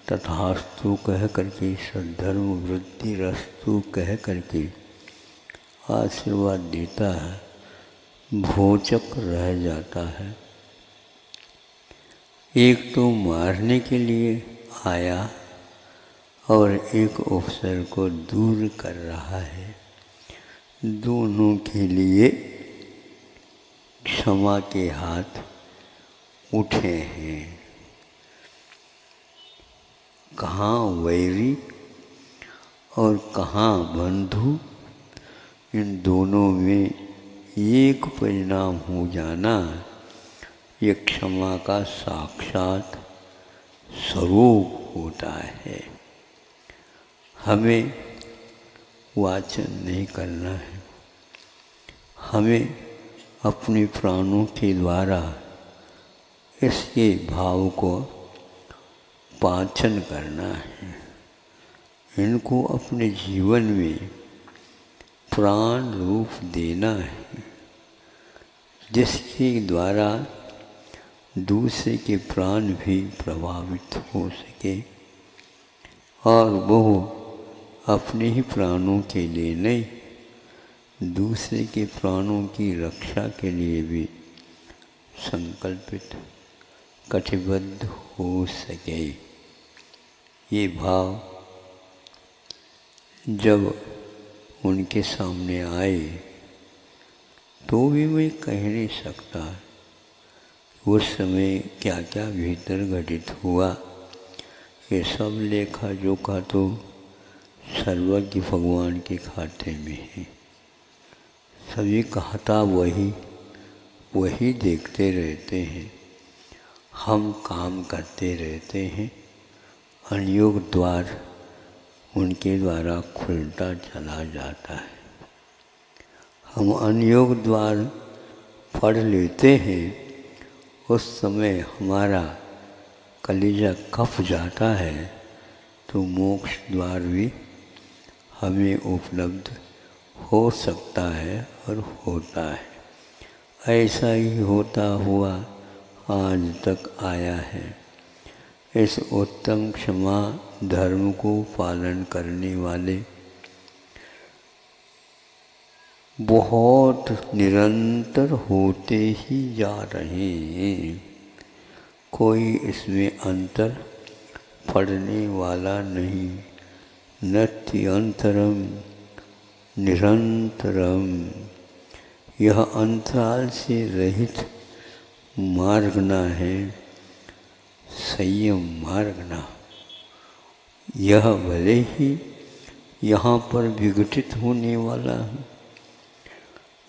तथास्तु कह करके, सद्धर्म वृद्धि रस्तु कह करके आशीर्वाद देता है, भोचक रह जाता है। एक तो मारने के लिए आया और एक अवसर को दूर कर रहा है। दोनों के लिए क्षमा के हाथ उठे हैं। कहाँ वैरी और कहाँ बंधु, इन दोनों में एक परिणाम हो जाना, ये क्षमा का साक्षात स्वरूप होता है। हमें वाचन नहीं करना है, हमें अपने प्राणों के द्वारा इसके भाव को पाचन करना है। इनको अपने जीवन में प्राण रूप देना है, जिसके द्वारा दूसरे के प्राण भी प्रभावित हो सके और वो अपने ही प्राणों के लिए नहीं, दूसरे के प्राणों की रक्षा के लिए भी संकल्पित कटिबद्ध हो सके। ये भाव जब उनके सामने आए तो भी मैं कह नहीं सकता उस समय क्या क्या भीतर घटित हुआ। ये सब लेखा जोखा तो सर्वज्ञ भगवान के खाते में है। सभी कहता वही देखते रहते हैं, हम काम करते रहते हैं। अनियोग द्वार उनके द्वारा खुलता चला जाता है। हम अनियोग द्वार पढ़ लेते हैं, उस समय हमारा कलेजा कप जाता है, तो मोक्ष द्वार भी हमें उपलब्ध हो सकता है और होता है। ऐसा ही होता हुआ आज तक आया है। इस उत्तम क्षमा धर्म को पालन करने वाले बहुत निरंतर होते ही जा रहे हैं। कोई इसमें अंतर पड़ने वाला नहीं। नत्यंतरम निरंतरम, यह अंतराल से रहित मार्गना है, संयम मार्गना। यह भले ही यहाँ पर विघटित होने वाला है,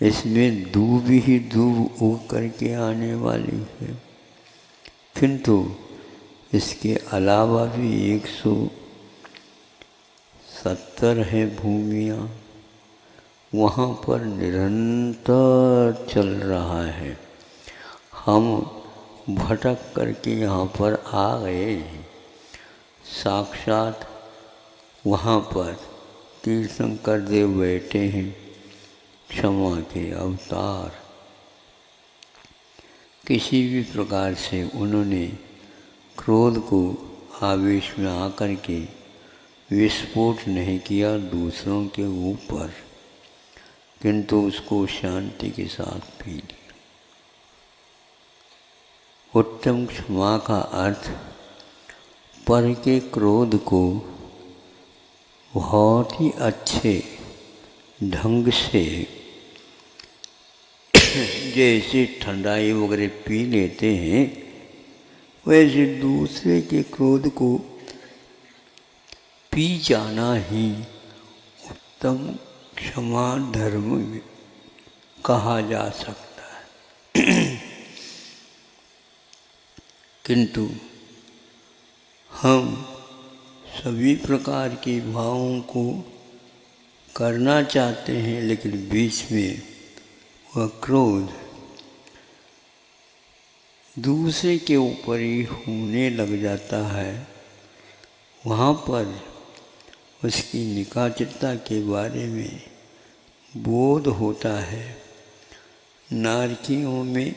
इसमें दूब ही दूब उग करके आने वाली है। किंतु इसके अलावा भी 170 है भूमियाँ, वहाँ पर निरंतर चल रहा है। हम भटक करके यहाँ पर आ गए। साक्षात वहाँ पर तीर्थंकर देव बैठे हैं, क्षमा के अवतार। किसी भी प्रकार से उन्होंने क्रोध को आवेश में आकर के विस्फोट नहीं किया दूसरों के ऊपर, किंतु उसको शांति के साथ पी लिया। उत्तम क्षमा का अर्थ पर के क्रोध को बहुत ही अच्छे ढंग से जैसे ठंडाई वगैरह पी लेते हैं, वैसे दूसरे के क्रोध को पी जाना ही उत्तम क्षमा धर्म कहा जा सकता है। किंतु हम सभी प्रकार के भावों को करना चाहते हैं, लेकिन बीच में वह क्रोध दूसरे के ऊपर ही होने लग जाता है। वहाँ पर उसकी निकाचरता के बारे में बोध होता है। नारकियों में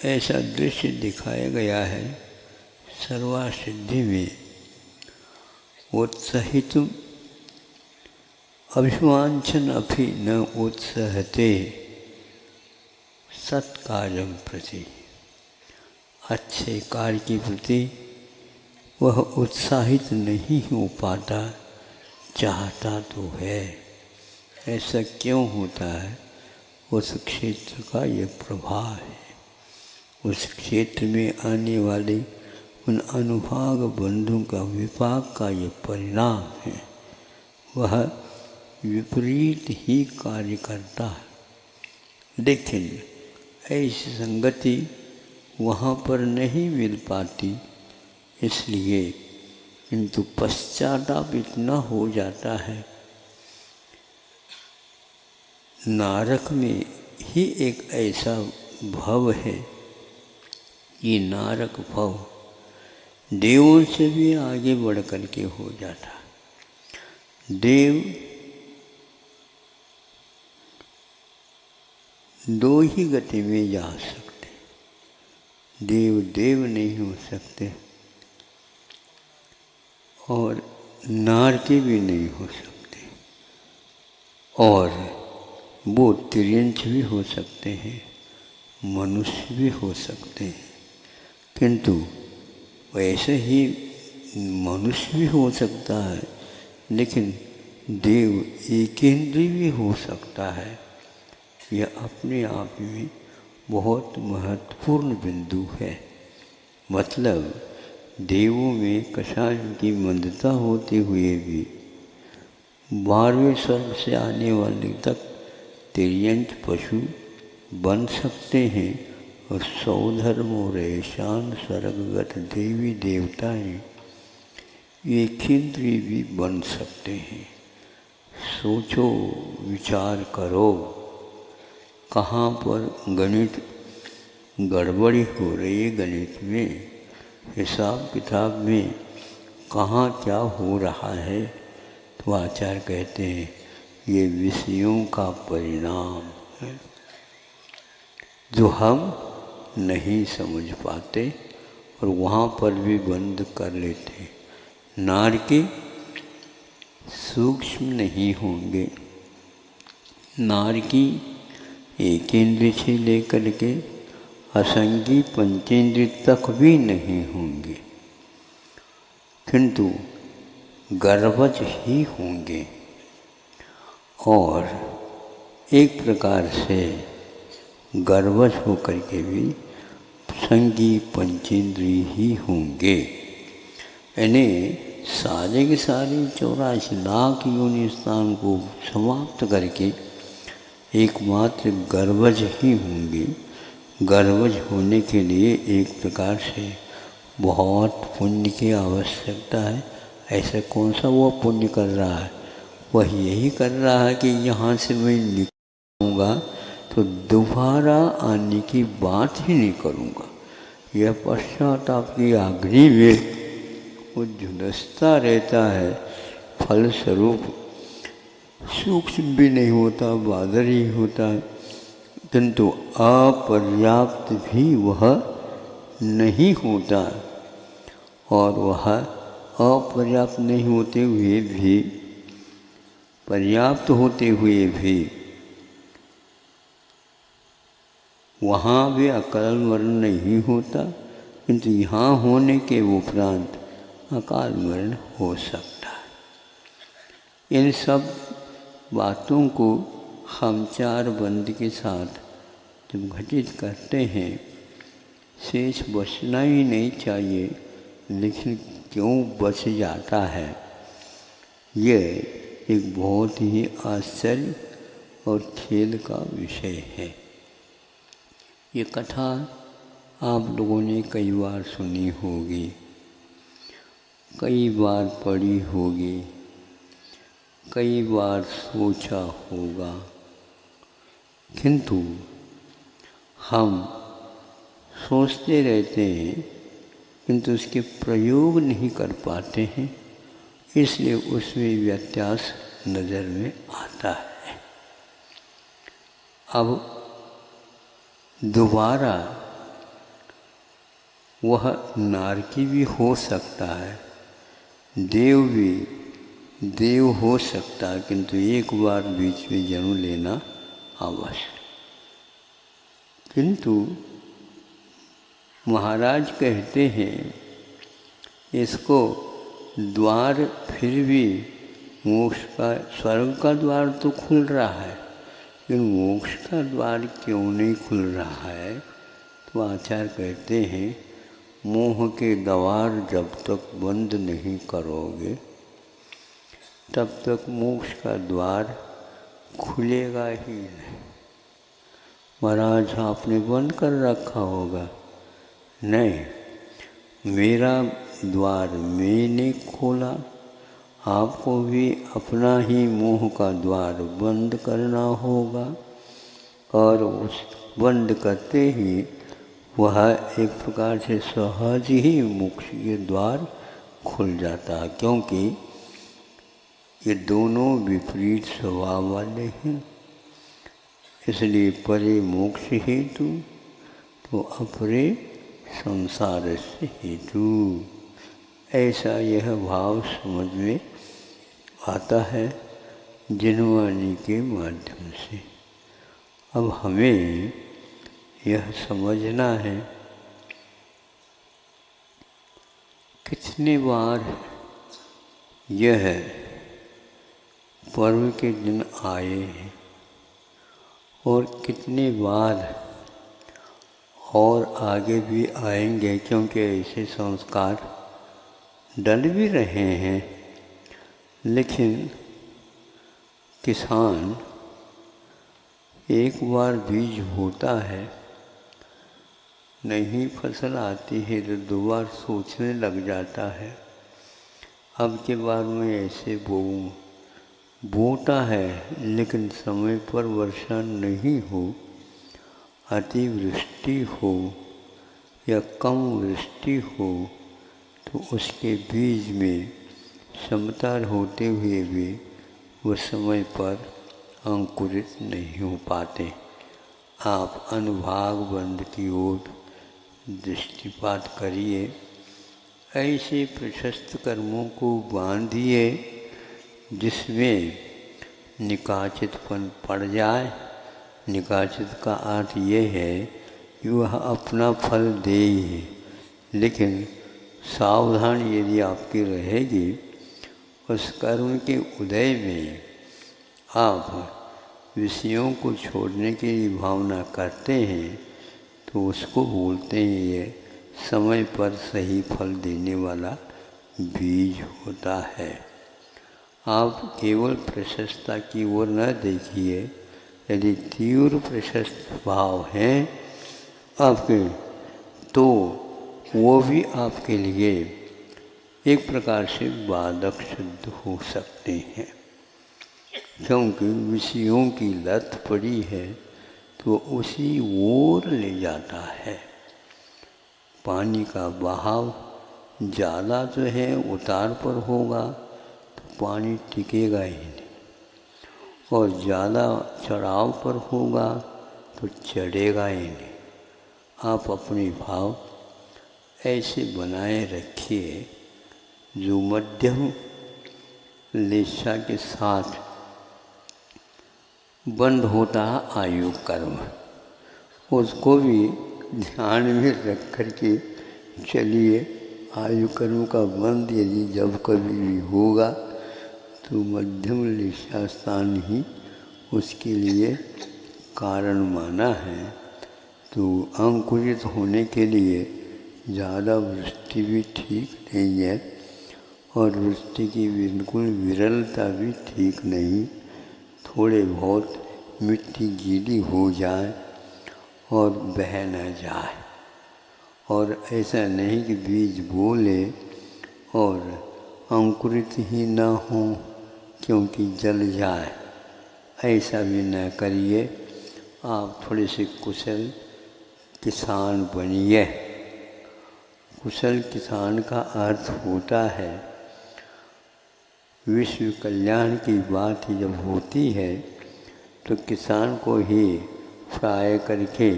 ऐसा दृश्य दिखाया गया है। सर्वासिद्धि में उत्साहित अभिवांछन अपि न उत्सहते सत्कार्यं प्रति, अच्छे कार्य के प्रति वह उत्साहित नहीं हो पाता, चाहता तो है। ऐसा क्यों होता है? उस क्षेत्र का ये प्रभाव है। उस क्षेत्र में आने वाले उन अनुभाग बंधुओं का विपाक का ये परिणाम है। वह विपरीत ही कार्य करता है। लेकिन ऐसी संगति वहाँ पर नहीं मिल पाती, इसलिए किंतु पश्चाताप इतना हो जाता है। नारक में ही एक ऐसा भव है, ये नारक भव देवों से भी आगे बढ़ कर के हो जाता। देव दो ही गति में जा सकते, देव देव नहीं हो सकते और नारकी भी नहीं हो सकते, और वो तिर्यंच भी हो सकते हैं, मनुष्य भी हो सकते हैं। किंतु वैसे ही मनुष्य भी हो सकता है, लेकिन देव एकेंद्रीय भी हो सकता है। यह अपने आप में बहुत महत्वपूर्ण बिंदु है। मतलब देवों में कषायों की मंदता होते हुए भी 12वें स्वर्ग से आने वाले तक तिर्यंच पशु बन सकते हैं, और 100 धर्म और ऐशान स्वर्गगत देवी देवताएं एकेंद्रीय भी बन सकते हैं। सोचो, विचार करो, कहाँ पर गणित गड़बड़ी हो रही है। गणित में, हिसाब किताब में कहाँ क्या हो रहा है। तो आचार्य कहते हैं ये विषयों का परिणाम है जो हम नहीं समझ पाते और वहाँ पर भी बंद कर लेते। नारकी सूक्ष्म नहीं होंगे, नारकी एकेंद्रिय से लेकर के असंगी पंचेंद्रिय तक भी नहीं होंगे, किंतु गर्भज ही होंगे और एक प्रकार से गर्भज होकर के भी संगी पंचेंद्रिय ही होंगे। यानी सारे के सारे 84 लाख योनि स्थान को समाप्त करके एकमात्र गर्भज ही होंगे गर्भज होने के लिए एक प्रकार से बहुत पुण्य की आवश्यकता है। ऐसा कौन सा वो पुण्य कर रहा है? वह यही कर रहा है कि यहाँ से मैं निकलूँगा तो दोबारा आने की बात ही नहीं करूँगा। यह पश्चाताप की अग्नि में वो झुलसता रहता है, फलस्वरूप सूक्ष्म भी नहीं होता, बादर ही होता है, किंतु अपर्याप्त भी वह नहीं होता। और वह अपर्याप्त नहीं होते हुए भी, पर्याप्त होते हुए भी वहाँ भी अकाल मरण नहीं होता, किंतु यहाँ होने के उपरांत अकाल मरण हो सकता है। इन सब बातों को हम चार बंद के साथ जब घटित करते हैं, शेष बचना ही नहीं चाहिए, लेकिन क्यों बच जाता है, ये एक बहुत ही आश्चर्य और खेद का विषय है। ये कथा आप लोगों ने कई बार सुनी होगी, कई बार पढ़ी होगी, कई बार सोचा होगा, किंतु हम सोचते रहते हैं किंतु उसके प्रयोग नहीं कर पाते हैं, इसलिए उसमें व्यत्यास नज़र में आता है। अब दोबारा वह नारकी भी हो सकता है, देव भी देव हो सकता है, किंतु एक बार बीच में जन्म लेना आवश्यक। किंतु महाराज कहते हैं इसको द्वार फिर भी मोक्ष का, स्वर्ग का द्वार तो खुल रहा है, लेकिन मोक्ष का द्वार क्यों नहीं खुल रहा है? तो आचार्य कहते हैं मोह के द्वार जब तक बंद नहीं करोगे तब तक मोक्ष का द्वार खुलेगा ही नहीं। महाराज आपने बंद कर रखा होगा, नहीं, मेरा द्वार मैंने खोला, आपको भी अपना ही मोह का द्वार बंद करना होगा। और उस बंद करते ही वह एक प्रकार से सहज ही मोक्ष के द्वार खुल जाता है, क्योंकि ये दोनों विपरीत स्वभाव वाले हैं। इसलिए परे मोक्ष हेतु तो अपरे संसार से हेतु, ऐसा यह भाव समझ में आता है जिनवाणी के माध्यम से। अब हमें यह समझना है कितने बार यह पर्व के दिन आए हैं और कितने बार और आगे भी आएंगे, क्योंकि ऐसे संस्कार डल भी रहे हैं। लेकिन किसान एक बार बीज होता है, नहीं फसल आती है तो दो बार सोचने लग जाता है, अब के बाद मैं ऐसे बोऊं, बोता है लेकिन समय पर वर्षा नहीं हो, अतिवृष्टि हो या कम वृष्टि हो तो उसके बीज में क्षमता होते हुए भी वो समय पर अंकुरित नहीं हो पाते। आप अनुभाग बंद की ओर दृष्टिपात करिए, ऐसे प्रशस्त कर्मों को बांधिए जिसमें निकाचितपन पड़ जाए। निकाचित का अर्थ ये है कि वह अपना फल दे ही, लेकिन सावधान यदि आपकी रहेगी, उस कर्म के उदय में आप विषयों को छोड़ने की भावना करते हैं तो उसको बोलते हैं ये समय पर सही फल देने वाला बीज होता है। आप केवल प्रशस्तता की ओर न देखिए, यदि तीव्र प्रशस्त भाव हैं आपके, तो वो भी आपके लिए एक प्रकार से बाधक सिद्ध हो सकते हैं, क्योंकि विषयों की लत पड़ी है तो उसी ओर ले जाता है। पानी का बहाव ज़्यादा जो है उतार पर होगा तो पानी टिकेगा ही नहीं, और ज़्यादा चढ़ाव पर होगा तो चढ़ेगा ही नहीं। आप अपने भाव ऐसे बनाए रखिए जो मध्यम लेशा के साथ बंद होता है आयु कर्म, उसको भी ध्यान में रख कर के चलिए। आयु कर्म का बंद यदि जब कभी भी होगा तो मध्यम लेशा स्थान ही उसके लिए कारण माना है। तो अंकुरित होने के लिए ज़्यादा वृष्टि भी ठीक नहीं है, और वृष्टि की बिल्कुल विरलता भी ठीक नहीं। थोड़े बहुत मिट्टी गीली हो जाए और बह न जाए, और ऐसा नहीं कि बीज बोले और अंकुरित ही न हो क्योंकि जल जाए, ऐसा भी न करिए। आप थोड़े से कुशल किसान बनिए। कुशल किसान का अर्थ होता है विश्व कल्याण की बात जब होती है तो किसान को ही प्राय करके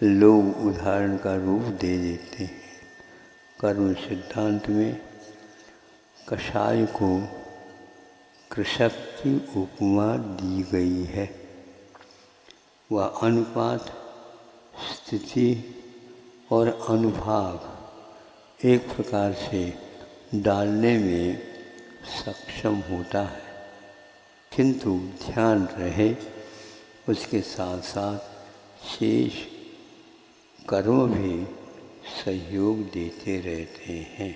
लोग उदाहरण का रूप दे देते हैं। कर्म सिद्धांत में कषाय को कृषक की उपमा दी गई है। वह अनुपात, स्थिति और अनुभाग एक प्रकार से डालने में सक्षम होता है, किंतु ध्यान रहे उसके साथ साथ शेष कर्म भी सहयोग देते रहते हैं।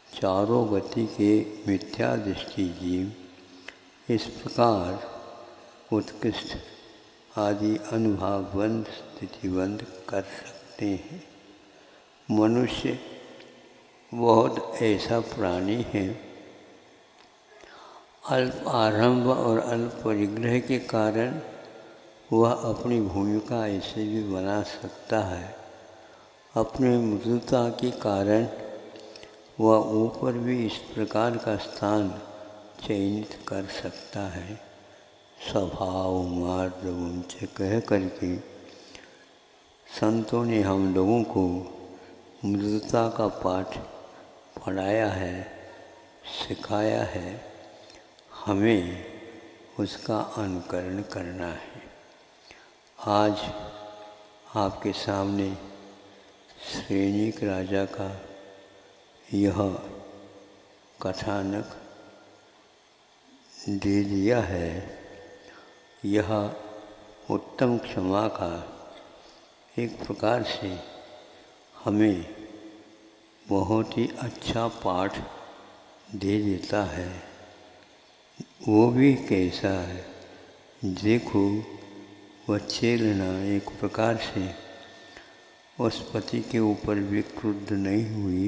चारों गति के मिथ्या दृष्टि जीव इस प्रकार उत्कृष्ट आदि अनुभागबंध स्थितिबंध कर सकते हैं। मनुष्य बहुत ऐसा प्राणी है, अल्प आरंभ और अल्प परिग्रह के कारण वह अपनी भूमिका ऐसे भी बना सकता है। अपने मृदुता के कारण वह ऊपर भी इस प्रकार का स्थान चयनित कर सकता है। स्वभाव मार्ग उनसे कह करके संतों ने हम लोगों को मृदुता का पाठ पढ़ाया है, सिखाया है। हमें उसका अनुकरण करना है। आज आपके सामने सैनिक राजा का यह कथानक दे दिया है। यह उत्तम क्षमा का एक प्रकार से हमें बहुत ही अच्छा पाठ दे देता है। वो भी कैसा है, देखो वह छेलना एक प्रकार से उस पति के ऊपर भी क्रुद्ध नहीं हुई,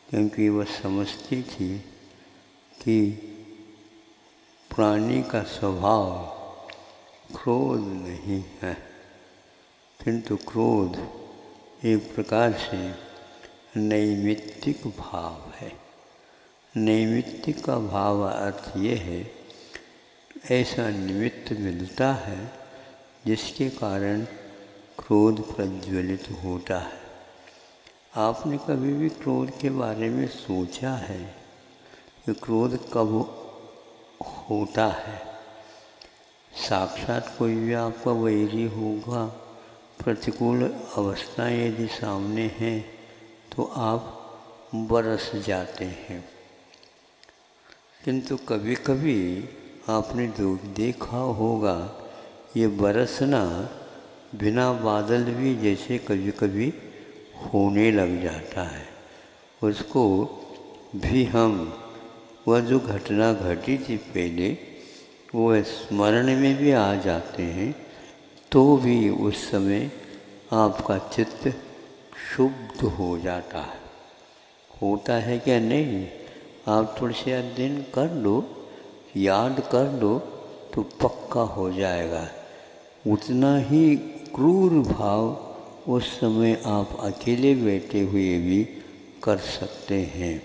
क्योंकि वह समझती थी कि प्राणी का स्वभाव क्रोध नहीं है, किंतु क्रोध एक प्रकार से नैमित्तिक भाव है। नैमित्तिक का भाव अर्थ ये है, ऐसा निमित्त मिलता है जिसके कारण क्रोध प्रज्वलित होता है। आपने कभी भी क्रोध के बारे में सोचा है कि क्रोध कब होता है? साक्षात कोई भी आपका वैरी होगा, प्रतिकूल अवस्थाएं यदि सामने हैं तो आप बरस जाते हैं। किंतु कभी कभी आपने देखा होगा ये बरसना बिना बादल भी जैसे कभी कभी होने लग जाता है। उसको भी हम वह जो घटना घटी थी पहले वो स्मरण में भी आ जाते हैं, तो भी उस समय आपका चित्त शुद्ध हो जाता है। होता है क्या? नहीं। आप थोड़े से अध्ययन कर लो, याद कर लो तो पक्का हो जाएगा। उतना ही क्रूर भाव उस समय आप अकेले बैठे हुए भी कर सकते हैं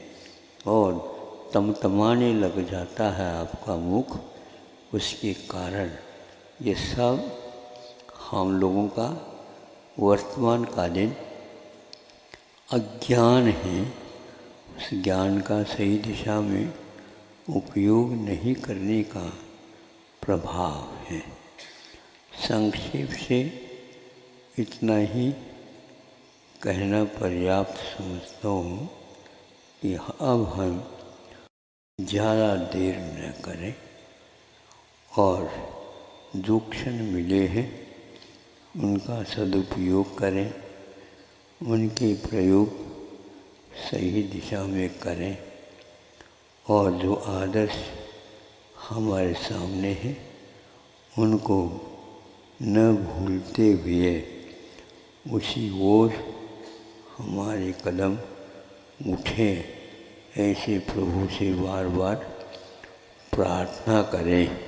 और तमतमाने लग जाता है आपका मुख। उसके कारण ये सब हम लोगों का वर्तमान कालीन अज्ञान है। उस ज्ञान का सही दिशा में उपयोग नहीं करने का प्रभाव है। संक्षेप से इतना ही कहना पर्याप्त समझता हूँ कि अब हम ज़्यादा देर न करें और जो क्षण मिले हैं उनका सदुपयोग करें, उनके प्रयोग सही दिशा में करें और जो आदर्श हमारे सामने हैं उनको न भूलते हुए उसी ओर हमारे कदम उठें, ऐसे प्रभु से बार बार प्रार्थना करें।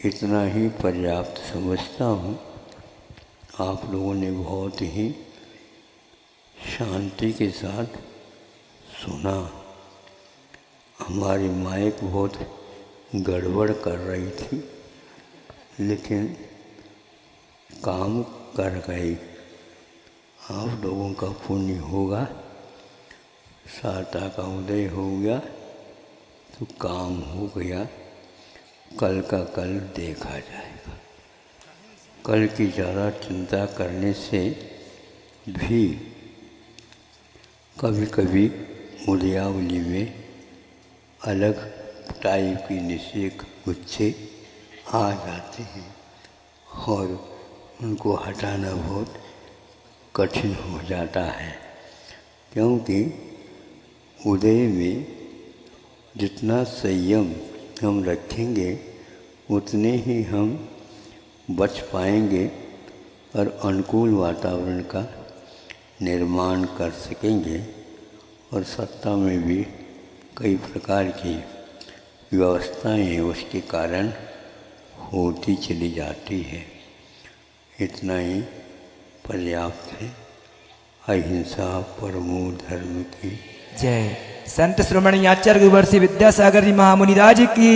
इतना ही पर्याप्त समझता हूँ। आप लोगों ने बहुत ही शांति के साथ सुना। हमारी माइक बहुत गड़बड़ कर रही थी लेकिन काम कर गई। आप लोगों का पुण्य होगा। साता का उदय हो गया तो काम हो गया। कल का कल देखा जाएगा। कल की ज़्यादा चिंता करने से भी कभी कभी मुद्यावली में अलग टाइप की निषेक गुच्छे आ जाते हैं और उनको हटाना बहुत कठिन हो जाता है, क्योंकि उदय में जितना संयम हम रखेंगे उतने ही हम बच पाएंगे और अनुकूल वातावरण का निर्माण कर सकेंगे। और सत्ता में भी कई प्रकार की व्यवस्थाएं उसके कारण होती चली जाती है। इतना ही पर्याप्त है। अहिंसा परमो धर्म की जय। संत श्रोमणी आचार्य गुरुवर्षी विद्यासागर जी महामुनि राज की